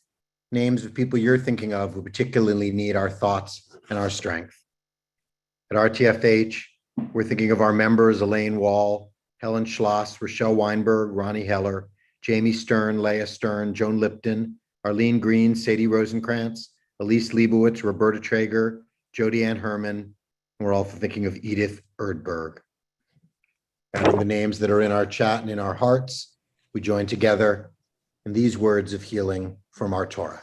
names of people you're thinking of who particularly need our thoughts and our strength. At RTFH, we're thinking of our members, Elaine Wall, Helen Schloss, Rochelle Weinberg, Ronnie Heller, Jamie Stern, Leah Stern, Joan Lipton, Arlene Green, Sadie Rosenkrantz, Elise Leibowitz, Roberta Traeger, Jody Ann Herman, and we're also thinking of Edith Erdberg. Adding the names that are in our chat and in our hearts, we join together in these words of healing from our Torah.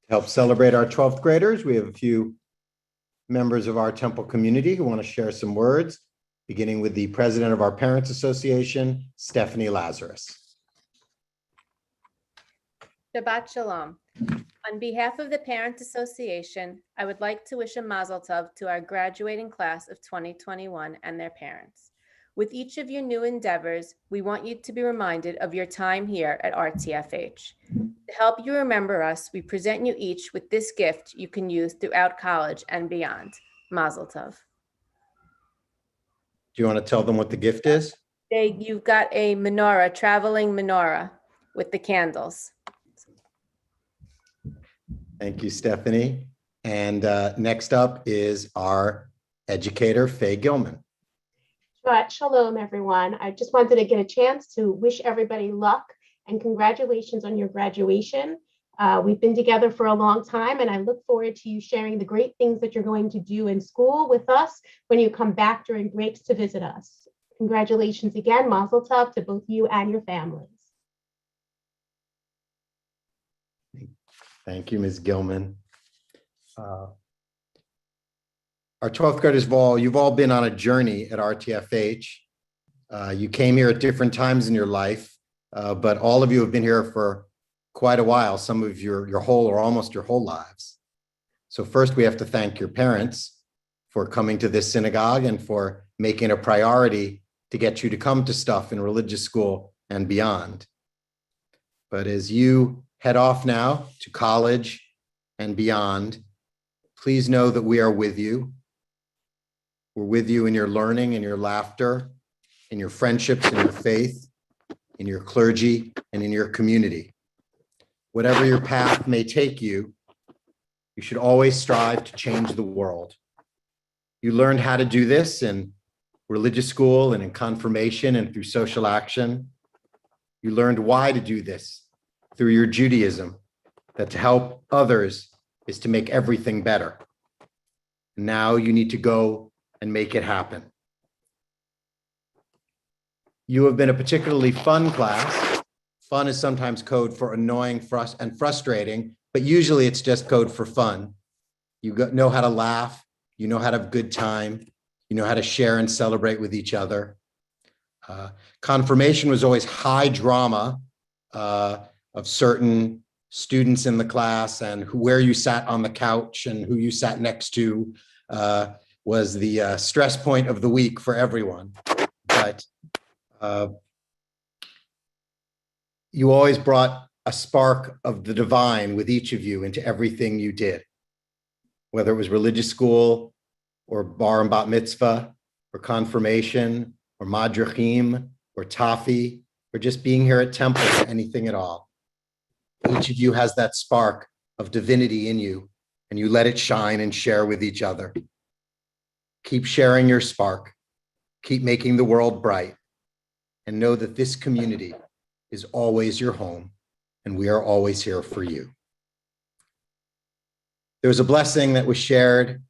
To help celebrate our 12th graders, we have a few members of our temple community who want to share some words, beginning with the president of our Parents Association, Stephanie Lazarus. Shabbat Shalom. On behalf of the Parents Association, I would like to wish a mazel tov to our graduating class of 2021 and their parents. With each of your new endeavors, we want you to be reminded of your time here at RTFH. To help you remember us, we present you each with this gift you can use throughout college and beyond. Mazel tov. Do you want to tell them what the gift is? You've got a menorah, traveling menorah with the candles. Thank you, Stephanie. And next up is our educator, Faye Gilman. Shabbat Shalom, everyone. I just wanted to get a chance to wish everybody luck and congratulations on your graduation. We've been together for a long time, and I look forward to you sharing the great things that you're going to do in school with us when you come back during breaks to visit us. Congratulations again, Mazel Tov to both you and your families. Thank you, Ms. Gilman. Our 12th graders, you've all been on a journey at RTFH. You came here at different times in your life, but all of you have been here for quite a while, some of your whole or almost your whole lives. So first we have to thank your parents for coming to this synagogue and for making a priority to get you to come to stuff in religious school and beyond. But as you head off now to college and beyond, please know that we are with you. We're with you in your learning and your laughter, in your friendships, in your faith, in your clergy, and in your community. Whatever your path may take you, you should always strive to change the world. You learned how to do this in religious school and in confirmation and through social action. You learned why to do this through your Judaism, that to help others is to make everything better. Now you need to go and make it happen. You have been a particularly fun class. Fun is sometimes code for annoying and frustrating, but usually it's just code for fun. You know how to laugh, you know how to have a good time, you know how to share and celebrate with each other. Confirmation was always high drama of certain students in the class, and where you sat on the couch and who you sat next to was the stress point of the week for everyone. But you always brought a spark of the divine with each of you into everything you did, whether it was religious school, or bar and bat mitzvah, or confirmation, or madrachim, or ToFHY, or just being here at Temple, or anything at all. Each of you has that spark of divinity in you, and you let it shine and share with each other. Keep sharing your spark. Keep making the world bright, and know that this community is always your home, and we are always here for you. There was a blessing that was shared,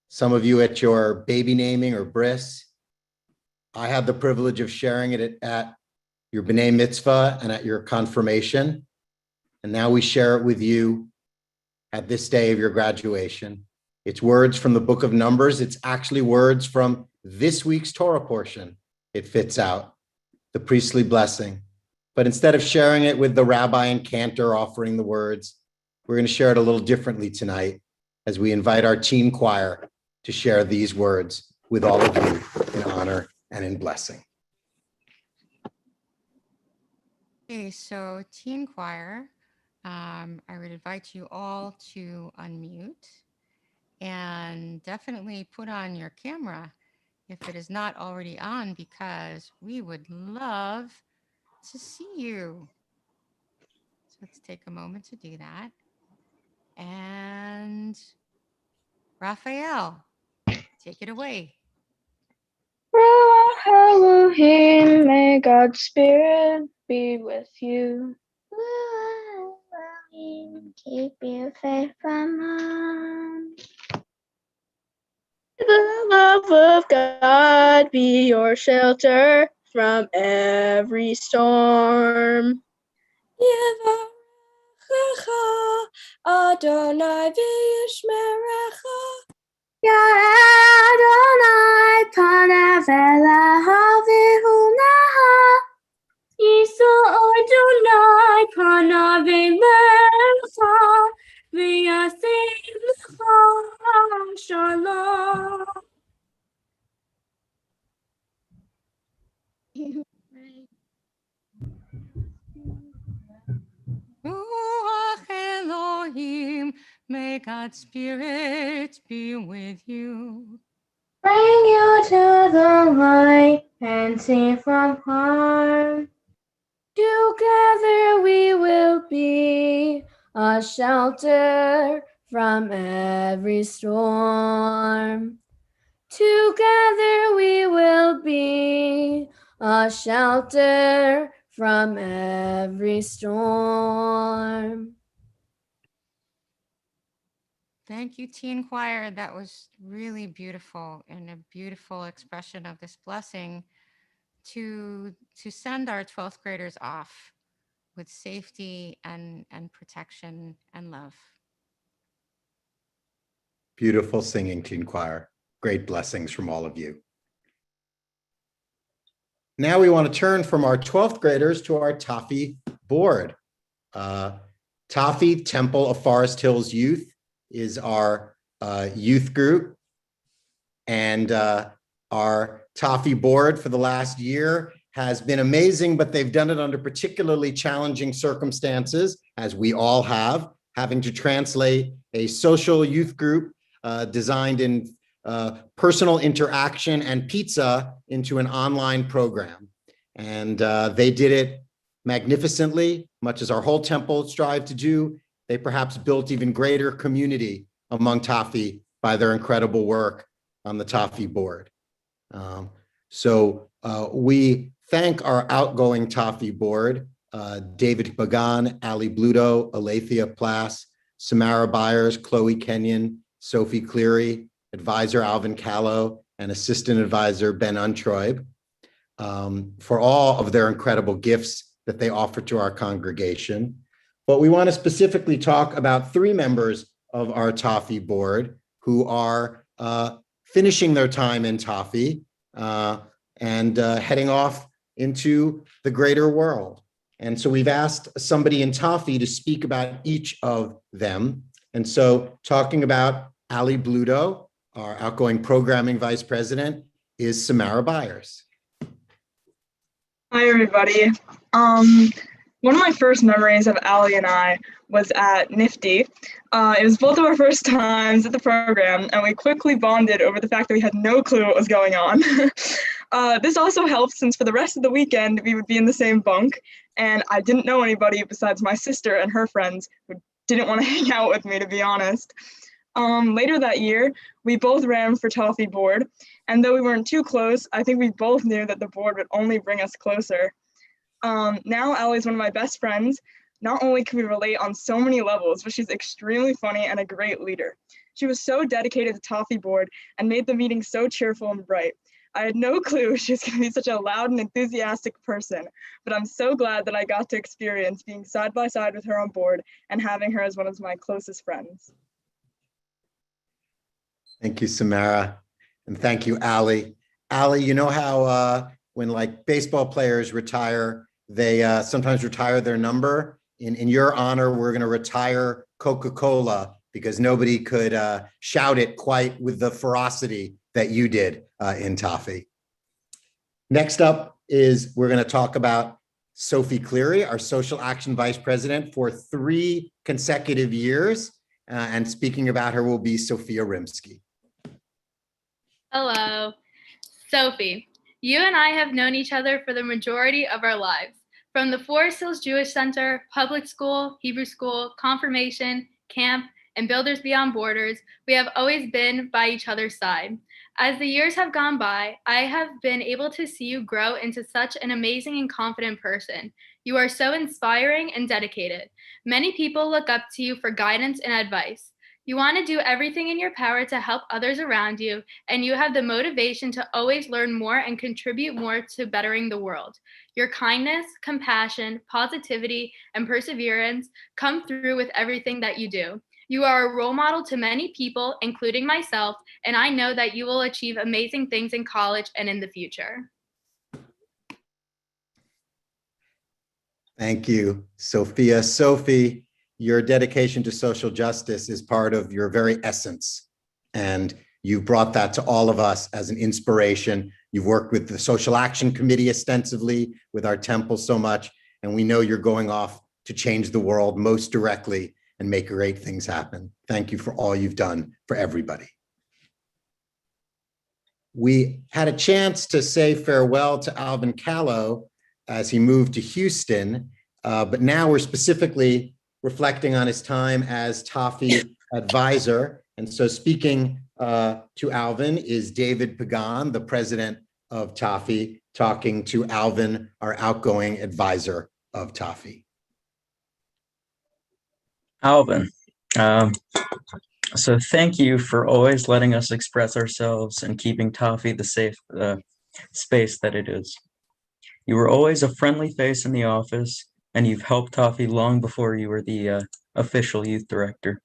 some of you at your baby naming or bris. I had the privilege of sharing it at your B'nai Mitzvah and at your confirmation. And now we share it with you at this day of your graduation. It's words from the book of Numbers. It's actually words from this week's Torah portion. It fits out the priestly blessing. But instead of sharing it with the rabbi and cantor offering the words, we're going to share it a little differently tonight as we invite our teen choir to share these words with all of you in honor and in blessing. Okay, so teen choir, I would invite you all to unmute and definitely put on your camera if it is not already on, because we would love to see you. So let's take a moment to do that. And Raphael, take it away. Ruach Elohim, may God's spirit be with you. Ruach Elohim, keep your faith from harm. The love of God be your shelter from every storm. Yevarechecha Adonai v'yishmerecha. Adonai panav elecha v'hunaha. Yisrael Adonai panav elecha v'yaseim lecha shalom. Ruach Elohim, may God's spirit be with you. Bring you to the light and safe from harm. Together we will be a shelter from every storm. Together we will be a shelter from every storm. Thank you, teen choir. That was really beautiful and a beautiful expression of this blessing to send our 12th graders off with safety and protection and love. Beautiful singing, teen choir. Great blessings from all of you. Now we want to turn from our 12th graders to our ToFHY board. ToFHY, Temple of Forest Hills Youth, is our youth group. And our ToFHY board for the last year has been amazing, but they've done it under particularly challenging circumstances, as we all have, having to translate a social youth group designed in personal interaction and pizza into an online program. And they did it magnificently, much as our whole temple strive to do. They perhaps built even greater community among ToFHY by their incredible work on the ToFHY board. So we thank our outgoing ToFHY board, David Bagan, Ali Bluto, Alethea Plass, Samara Byers, Chloe Kenyon, Sophie Cleary, advisor Alvin Callow, and assistant advisor Ben Untroib, for all of their incredible gifts that they offer to our congregation. But we want to specifically talk about three members of our ToFHY board who are finishing their time in ToFHY and heading off into the greater world. And so we've asked somebody in ToFHY to speak about each of them. And so talking about Ali Bluto, our outgoing programming vice president, is Samara Byers. Hi, everybody. One of my first memories of Allie and I was at Nifty. It was both of our first times at the program, and we quickly bonded over the fact that we had no clue what was going on. This also helped since for the rest of the weekend, we would be in the same bunk, and I didn't know anybody besides my sister and her friends who didn't want to hang out with me, to be honest. Later that year, we both ran for ToFHY board, and though we weren't too close, I think we both knew that the board would only bring us closer. Now Allie's one of my best friends. Not only can we relate on so many levels, but she's extremely funny and a great leader. She was so dedicated to ToFHY board and made the meeting so cheerful and bright. I had no clue she was going to be such a loud and enthusiastic person, but I'm so glad that I got to experience being side by side with her on board and having her as one of my closest friends. Thank you, Samara. And thank you, Allie. Allie, you know how when like baseball players retire, they sometimes retire their number? In your honor, we're going to retire Coca-Cola because nobody could shout it quite with the ferocity that you did in ToFHY. Next up is we're going to talk about Sophie Cleary, our social action vice president for 3 consecutive years. And speaking about her will be Sophia Rimsky. Hello. Sophie, you and I have known each other for the majority of our lives. From the Forest Hills Jewish Center, public school, Hebrew school, confirmation, camp, and Builders Beyond Borders, we have always been by each other's side. As the years have gone by, I have been able to see you grow into such an amazing and confident person. You are so inspiring and dedicated. Many people look up to you for guidance and advice. You want to do everything in your power to help others around you, and you have the motivation to always learn more and contribute more to bettering the world. Your kindness, compassion, positivity, and perseverance come through with everything that you do. You are a role model to many people, including myself, and I know that you will achieve amazing things in college and in the future. Thank you, Sophia. Sophie, your dedication to social justice is part of your very essence. And you brought that to all of us as an inspiration. You've worked with the Social Action Committee extensively, with our temple so much, and we know you're going off to change the world most directly and make great things happen. Thank you for all you've done for everybody. We had a chance to say farewell to Alvin Callow as he moved to Houston, but now we're specifically reflecting on his time as ToFHY advisor. And so speaking to Alvin is David Pagan, the president of ToFHY, talking to Alvin, our outgoing advisor of ToFHY. Alvin, so thank you for always letting us express ourselves and keeping ToFHY the safe space that it is. You were always a friendly face in the office, and you've helped ToFHY long before you were the official youth director.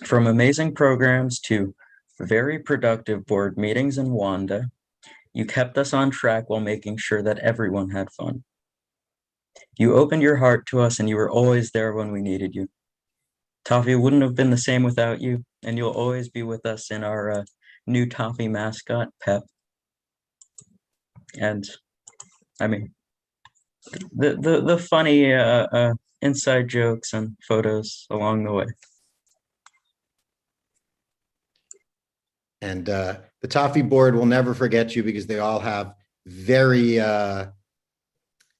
From amazing programs to very productive board meetings in Wanda, you kept us on track while making sure that everyone had fun. You opened your heart to us, and you were always there when we needed you. ToFHY wouldn't have been the same without you, and you'll always be with us in our new ToFHY mascot, Pep. And I mean, the funny inside jokes and photos along the way. And the ToFHY board will never forget you because they all have very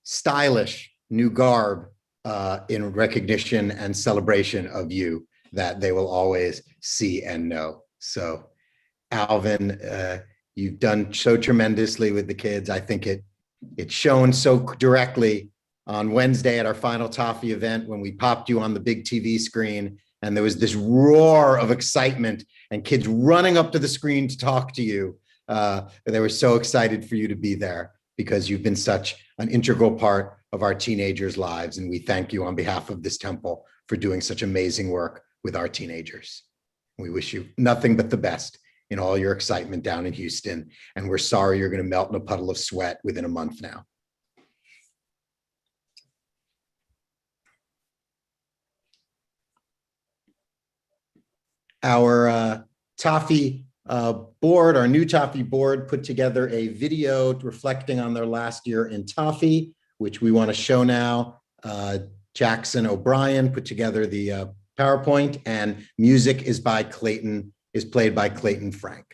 stylish new garb in recognition and celebration of you that they will always see and know. So Alvin, you've done so tremendously with the kids. I think it's shown so directly on Wednesday at our final ToFHY event when we popped you on the big TV screen and there was this roar of excitement and kids running up to the screen to talk to you. They were so excited for you to be there because you've been such an integral part of our teenagers' lives. And we thank you on behalf of this temple for doing such amazing work with our teenagers. We wish you nothing but the best in all your excitement down in Houston. And we're sorry you're going to melt in a puddle of sweat within a month now. Our ToFHY board, our new ToFHY board, put together a video reflecting on their last year in ToFHY. which we want to show now. Jackson O'Brien put together the PowerPoint, and music is played by Clayton Frank.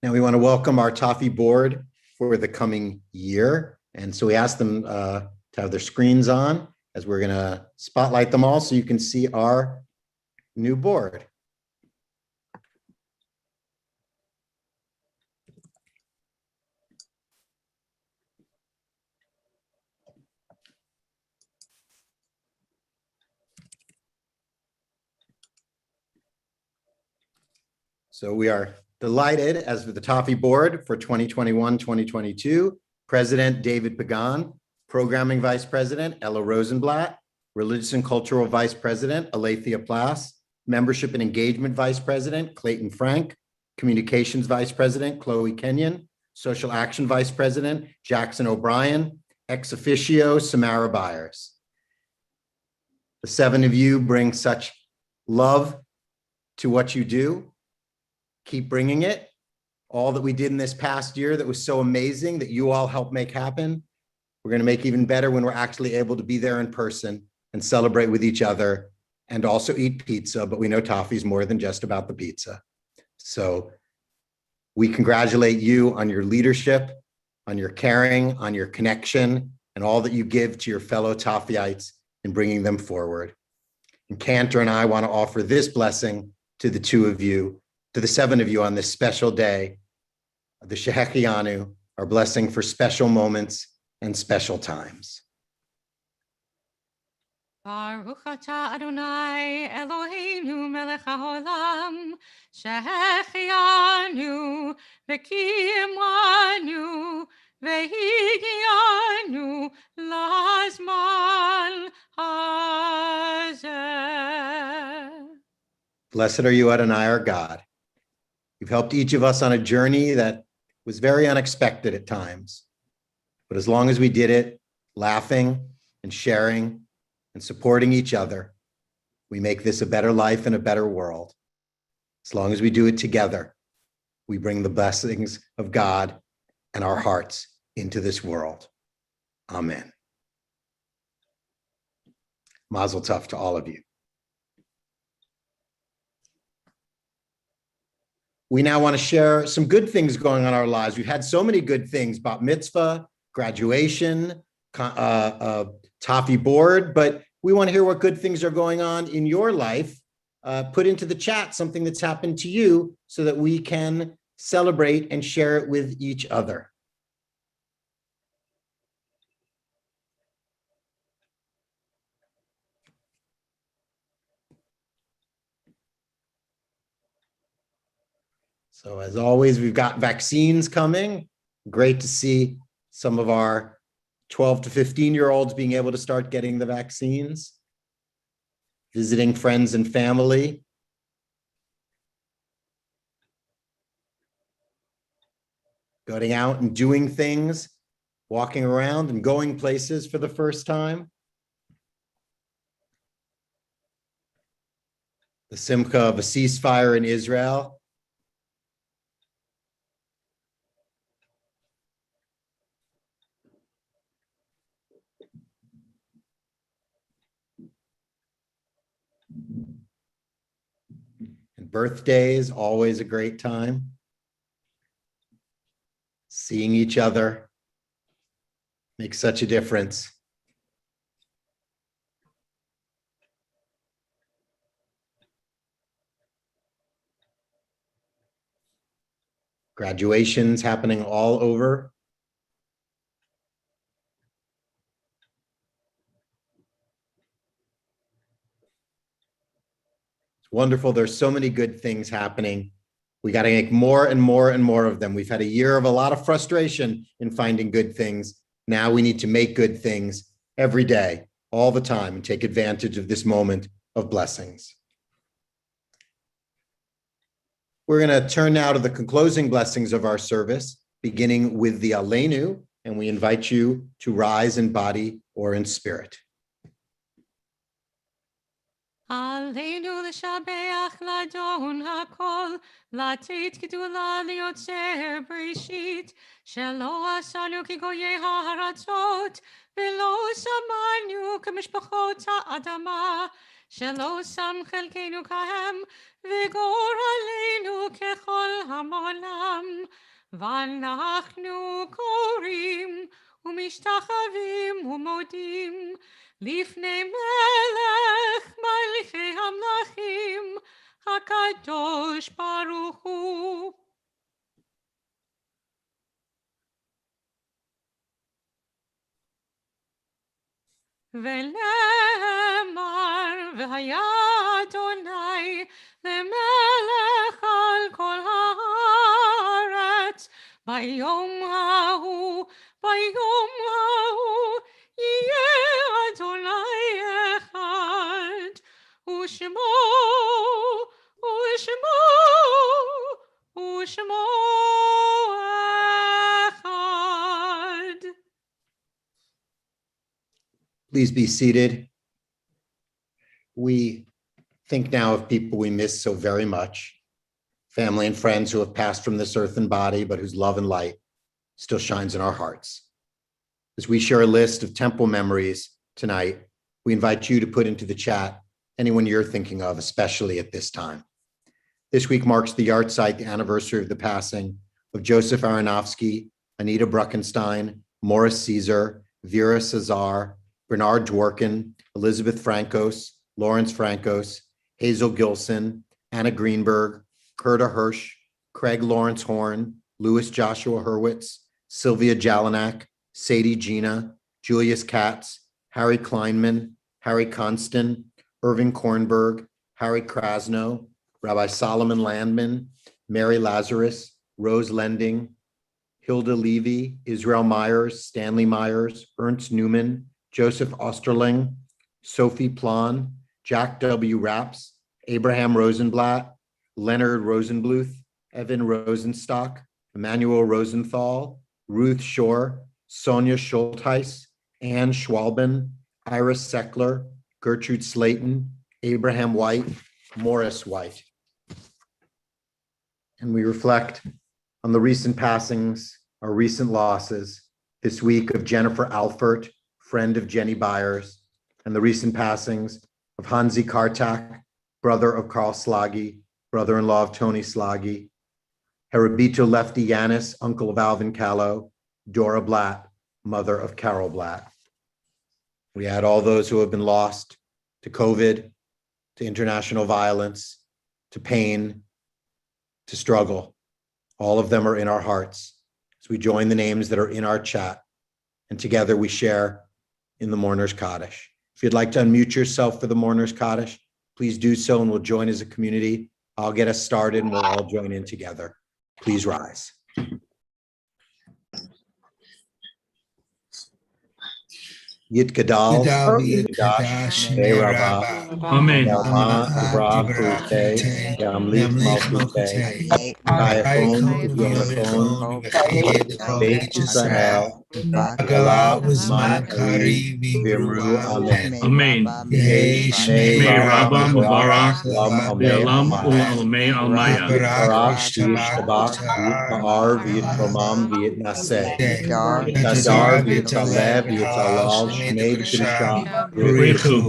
Now we want to welcome our ToFHY board for the coming year. And so we asked them to have their screens on as we're going to spotlight them all so you can see our new board. So we are delighted as with the ToFHY board for 2021-2022, President David Pagan, Programming Vice President Ella Rosenblatt, Religious and Cultural Vice President Alethea Plass, Membership and Engagement Vice President Clayton Frank, Communications Vice President Chloe Kenyon, Social Action Vice President Jackson O'Brien, Ex Officio Samara Byers. The seven of you bring such love to what you do. Keep bringing it. All that we did in this past year that was so amazing that you all helped make happen, we're going to make even better when we're actually able to be there in person and celebrate with each other and also eat pizza. But we know ToFHY is more than just about the pizza. So we congratulate you on your leadership, on your caring, on your connection, and all that you give to your fellow ToFHYites in bringing them forward. And Cantor and I want to offer this blessing to the two of you, to the seven of you on this special day, the Shehechianu, our blessing for special moments and special times. Baruch atah Adonai Eloheinu melech haolam shehechianu v'kiyimanu v'higianu lazman hazeh. Blessed are you, Adonai, our God. You've helped each of us on a journey that was very unexpected at times. But as long as we did it, laughing and sharing and supporting each other, we make this a better life and a better world. As long as we do it together, we bring the blessings of God and our hearts into this world. Amen. Mazel tov to all of you. We now want to share some good things going on in our lives. We've had so many good things, bat mitzvah, graduation, ToFHY board, but we want to hear what good things are going on in your life. Put into the chat something that's happened to you so that we can celebrate and share it with each other. So as always, we've got vaccines coming. Great to see some of our 12 to 15-year-olds being able to start getting the vaccines, visiting friends and family. Going out and doing things, walking around and going places for the first time. The simcha of a ceasefire in Israel. And birthdays, always a great time. Seeing each other makes such a difference. Graduations happening all over. It's wonderful. There's so many good things happening. We got to make more and more and more of them. We've had a year of a lot of frustration in finding good things. Now we need to make good things every day, all the time, and take advantage of this moment of blessings. We're going to turn now to the closing blessings of our service, beginning with the Aleinu, and we invite you to rise in body or in spirit. עלינו לשבח לאדון הכל, לתת גדולה ליוצר בראשית, שלא עשנו כגויי הארצות, ולא שמענו כמשפחות האדמה, שלא שם חלקנו כהם, וגורלנו ככל העולם, ואנחנו קוראים ומשתחווים ומודים, לפני מלך מלכי המלכים, הקדוש ברוך הוא. ולאמר, והיה אדוני למלך על כל הארץ, ביום ההוא, ביום ההוא, יהיה אדוני אחד, ושמו, ושמו, ושמו אחד. Please be seated. We think now of people we miss so very much, family and friends who have passed from this earthen body, but whose love and light still shines in our hearts. As we share a list of temple memories tonight, we invite you to put into the chat anyone you're thinking of, especially at this time. This week marks the yahrzeit, the anniversary of the passing of Joseph Aronofsky, Anita Bruckenstein, Morris Caesar, Vera Cesar, Bernard Dworkin, Elizabeth Francos, Lawrence Francos, Hazel Gilson, Anna Greenberg, Curta Hirsch, Craig Lawrence Horn, Louis Joshua Hurwitz, Sylvia Jelinek, Sadie Gina, Julius Katz, Harry Kleinman, Harry Constant, Irving Kornberg, Harry Krasno, Rabbi Solomon Landman, Mary Lazarus, Rose Lending, Hilda Levy, Israel Myers, Stanley Myers, Ernst Newman, Joseph Osterling, Sophie Plon, Jack W. Rapps, Abraham Rosenblatt, Leonard Rosenbluth, Evan Rosenstock, Emmanuel Rosenthal, Ruth Shore, Sonia Schultheis, Anne Schwalben, Iris Seckler, Gertrude Slayton, Abraham White, Morris White. And we reflect on the recent passings, our recent losses this week of Jennifer Alfert, friend of Jenny Byers, and the recent passings of Hansi Kartak, brother of Carl Slagi, brother-in-law of Tony Slagi, Heribito Lefty Yanis, uncle of Alvin Callow, Dora Blatt, mother of Carol Blatt. We add all those who have been lost to COVID, to international violence, to pain, to struggle. All of them are in our hearts as we join the names that are in our chat, and together we share in the Mourner's Kaddish. If you'd like to unmute yourself for the Mourner's Kaddish, please do so and we'll join as a community. I'll get us started and we'll all join in together. Please rise. Yitgadal, Yitgadash, Rabba, Amen. Yalma, Ivra, Kurute, Yamlit, Malkute, Kayakon, Yonakon, Beit Israel, Gala, Uzman, Kareem, Vimru, Amen. Amen. May Rabba Mubarak, Lam, Alam Ameh, Ulamay Almaya. Barak, Yishtabak, Yitbar, Yitromam, Yitnase, Yitadar, Yitaleb, Yitalal, Shmei B'Kidusha, B'Richu,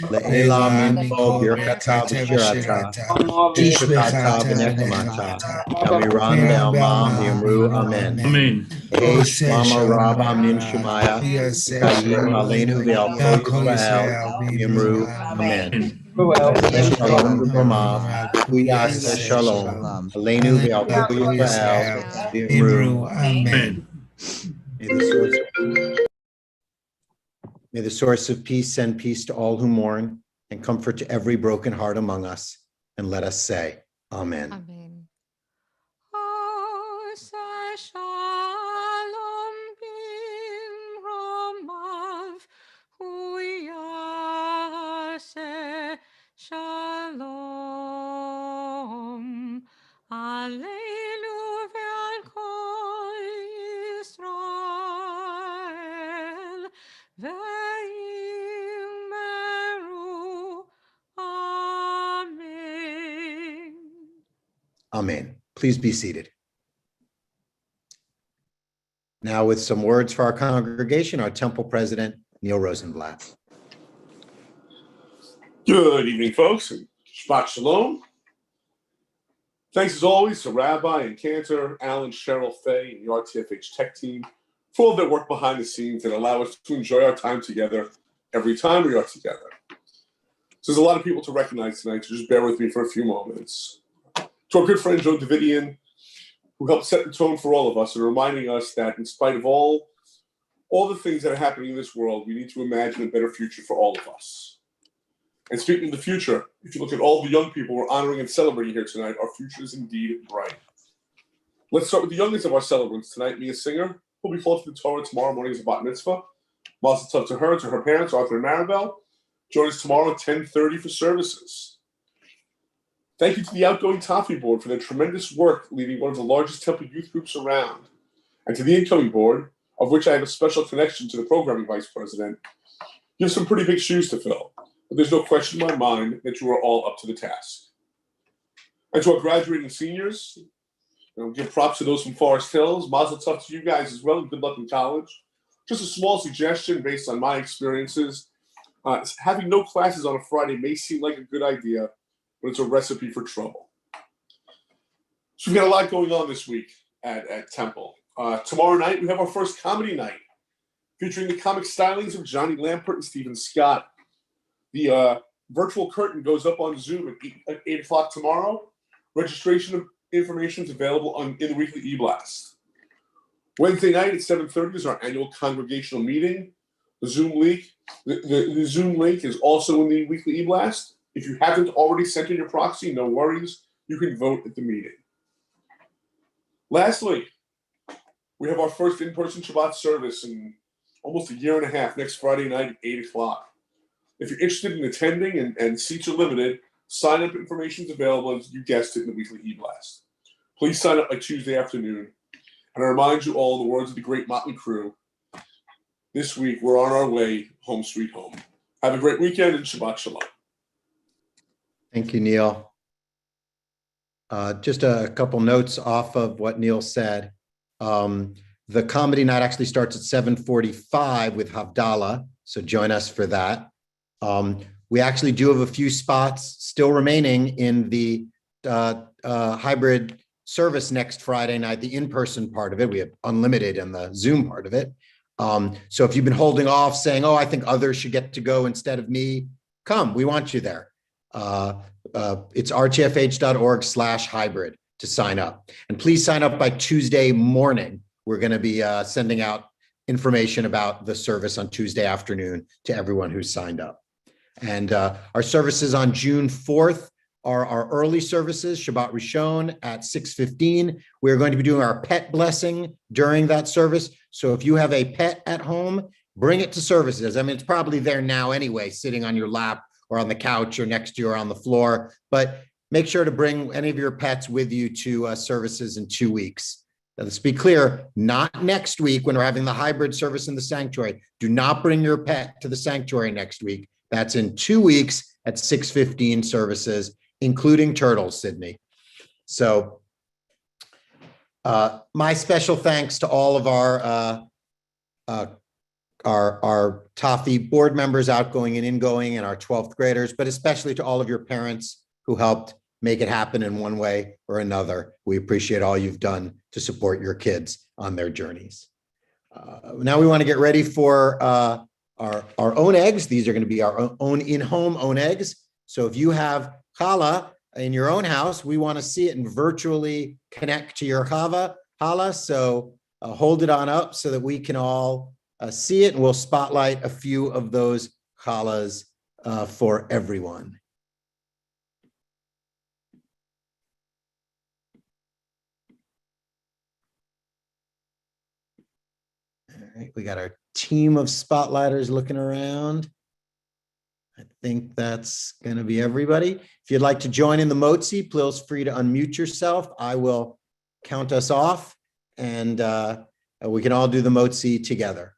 Le'ela Minpo, Birkata B'Shirata, Tishbekata B'Nekamata, Yamiran Be'alma, V'Yamru, Amen. Amen. Eish Mama Rabam Nin Shemaya, Kayim Aleinu Ve'al Kol Yisrael, V'Yamru, Amen. Shalom B'Bramav, Kuyas Shalom, Aleinu Ve'al Kol Yisrael, V'Yamru, Amen. May the source of peace send peace to all who mourn and comfort to every broken heart among us. And let us say, Amen. Amen. Shalom. Aleinu ve'al kol Yisrael ve'yimeru. Amen. Amen. Please be seated. Now with some words for our congregation, our temple president, Neil Rosenblatt. Good evening, folks, and Shabbat Shalom. Thanks as always to Rabbi and Cantor, Alan, Cheryl, Faye, and the RTFH tech team for all their work behind the scenes that allow us to enjoy our time together every time we are together. So there's a lot of people to recognize tonight, so just bear with me for a few moments. To our good friend Joe Davidian, who helped set the tone for all of us and reminding us that in spite of all the things that are happening in this world, we need to imagine a better future for all of us. And speaking of the future, if you look at all the young people we're honoring and celebrating here tonight, our future is indeed bright. Let's start with the youngest of our celebrants tonight, Mia Singer, who'll be called to the Torah tomorrow morning as a bat mitzvah. Mazel tov to her parents, Arthur and Maribel. Join us tomorrow at 10:30 for services. Thank you to the outgoing ToFHY board for their tremendous work leading one of the largest temple youth groups around. And to the incoming board, of which I have a special connection to the programming vice president, you have some pretty big shoes to fill. But there's no question in my mind that you are all up to the task. And to our graduating seniors, give props to those from Forest Hills. Mazel tov to you guys as well, and good luck in college. Just a small suggestion based on my experiences. Having no classes on a Friday may seem like a good idea, but it's a recipe for trouble. So we've got a lot going on this week at Temple. Tomorrow night, we have our first comedy night featuring the comic stylings of Johnny Lampert and Stephen Scott. The virtual curtain goes up on Zoom at 8 o'clock tomorrow. Registration information is available in the weekly e-blast. Wednesday night at 7:30 is our annual congregational meeting. The Zoom link is also in the weekly e-blast. If you haven't already sent in your proxy, no worries. You can vote at the meeting. Lastly, we have our first in-person Shabbat service in almost a year and a half, next Friday night at 8 o'clock. If you're interested in attending and seats are limited, sign-up information is available, as you guessed it, in the weekly e-blast. Please sign up by Tuesday afternoon. And I remind you all, in the words of the great Motley Crue, this week we're on our way home sweet home. Have a great weekend and Shabbat Shalom. Thank you, Neil. Just a couple notes off of what Neil said. The comedy night actually starts at 7:45 with Havdalah, so join us for that. We actually do have a few spots still remaining in the hybrid service next Friday night, the in-person part of it. We have unlimited in the Zoom part of it. So if you've been holding off saying, oh, I think others should get to go instead of me, come, we want you there. It's rtfh.org/hybrid to sign up. And please sign up by Tuesday morning. We're going to be sending out information about the service on Tuesday afternoon to everyone who's signed up. And our services on June 4th are our early services, Shabbat Rishon at 6:15. We're going to be doing our pet blessing during that service. So if you have a pet at home, bring it to services. I mean, it's probably there now anyway, sitting on your lap or on the couch or next to you or on the floor. But make sure to bring any of your pets with you to services in 2 weeks. Now, let's be clear, not next week when we're having the hybrid service in the sanctuary. Do not bring your pet to the sanctuary next week. That's in 2 weeks at 6:15 services, including turtles, Sydney. So my special thanks to all of our ToFHY board members, outgoing and ingoing, and our 12th graders, but especially to all of your parents who helped make it happen in one way or another. We appreciate all you've done to support your kids on their journeys. Now we want to get ready for our own eggs. These are going to be our own in-home own eggs. So if you have challah in your own house, we want to see it and virtually connect to your challah. So hold it on up so that we can all see it, and we'll spotlight a few of those challahs for everyone. All right, we got our team of spotlighters looking around. I think that's going to be everybody. If you'd like to join in the motzi, please feel free to unmute yourself. I will count us off, and we can all do the motzi together.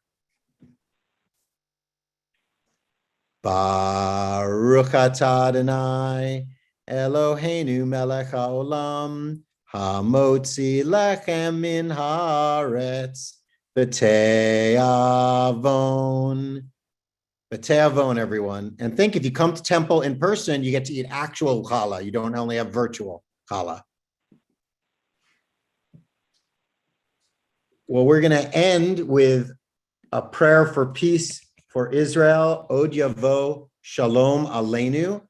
Baruch atah Adonai Eloheinu melech haolam hamotzi lechem min haaretz b'te'avon. B'te'avon, everyone. And think, if you come to temple in person, you get to eat actual challah. You don't only have virtual challah. Well, we're going to end with a prayer for peace for Israel, Od Yavo Shalom Aleinu.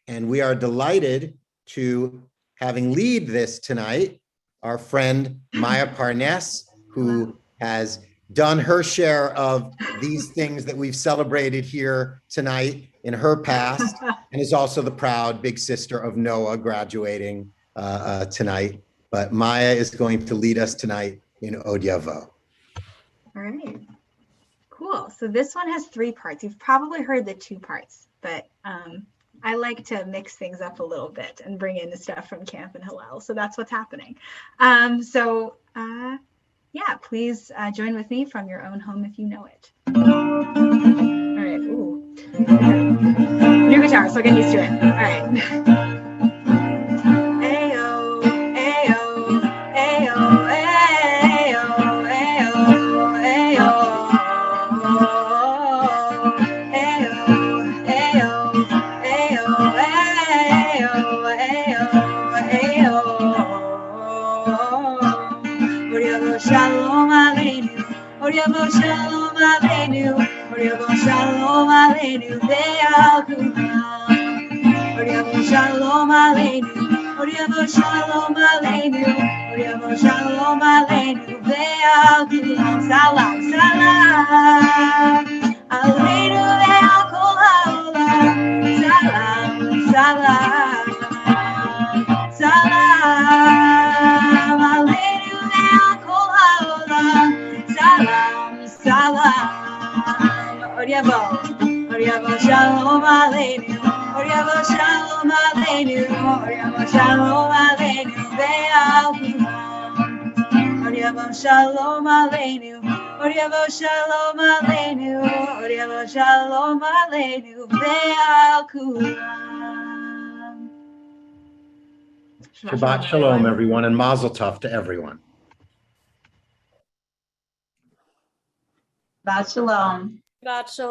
And we are delighted to having lead this tonight, our friend Maya Parnes, who has done her share of these things that we've celebrated here tonight in her past, and is also the proud big sister of Noah graduating tonight. But Maya is going to lead us tonight in Od Yavo. All right. Cool. So this one has 3 parts. You've probably heard the 2 parts, but I like to mix things up a little bit and bring in the stuff from Camp and Hillel. So that's what's happening. Yeah, please join with me from your own home if you know it. All right. Ooh. New guitar, so get used to it. All right. Shalom. Oriavo Shalom Aleinu, Oriavo Shalom Aleinu, Ve'al Kulam. Oriavo Shalom Aleinu, Oriavo Shalom Aleinu, Oriavo Shalom Aleinu, Ve'al Kulam. Salam, salam, Aleinu ve'al kol ha'olam. Salam, salam, salam, Aleinu ve'al kol ha'olam. Salam, salam, Oriavo, Oriavo Shalom Aleinu, Oriavo Shalom Aleinu, Oriavo Shalom Aleinu, Ve'al Kulam. Oriavo Shalom Aleinu, Oriavo Shalom Aleinu, Oriavo Shalom Aleinu, Ve'al Kulam. Shabbat Shalom, everyone, and Mazel Tov to everyone. Shabbat Shalom. Shabbat Shalom.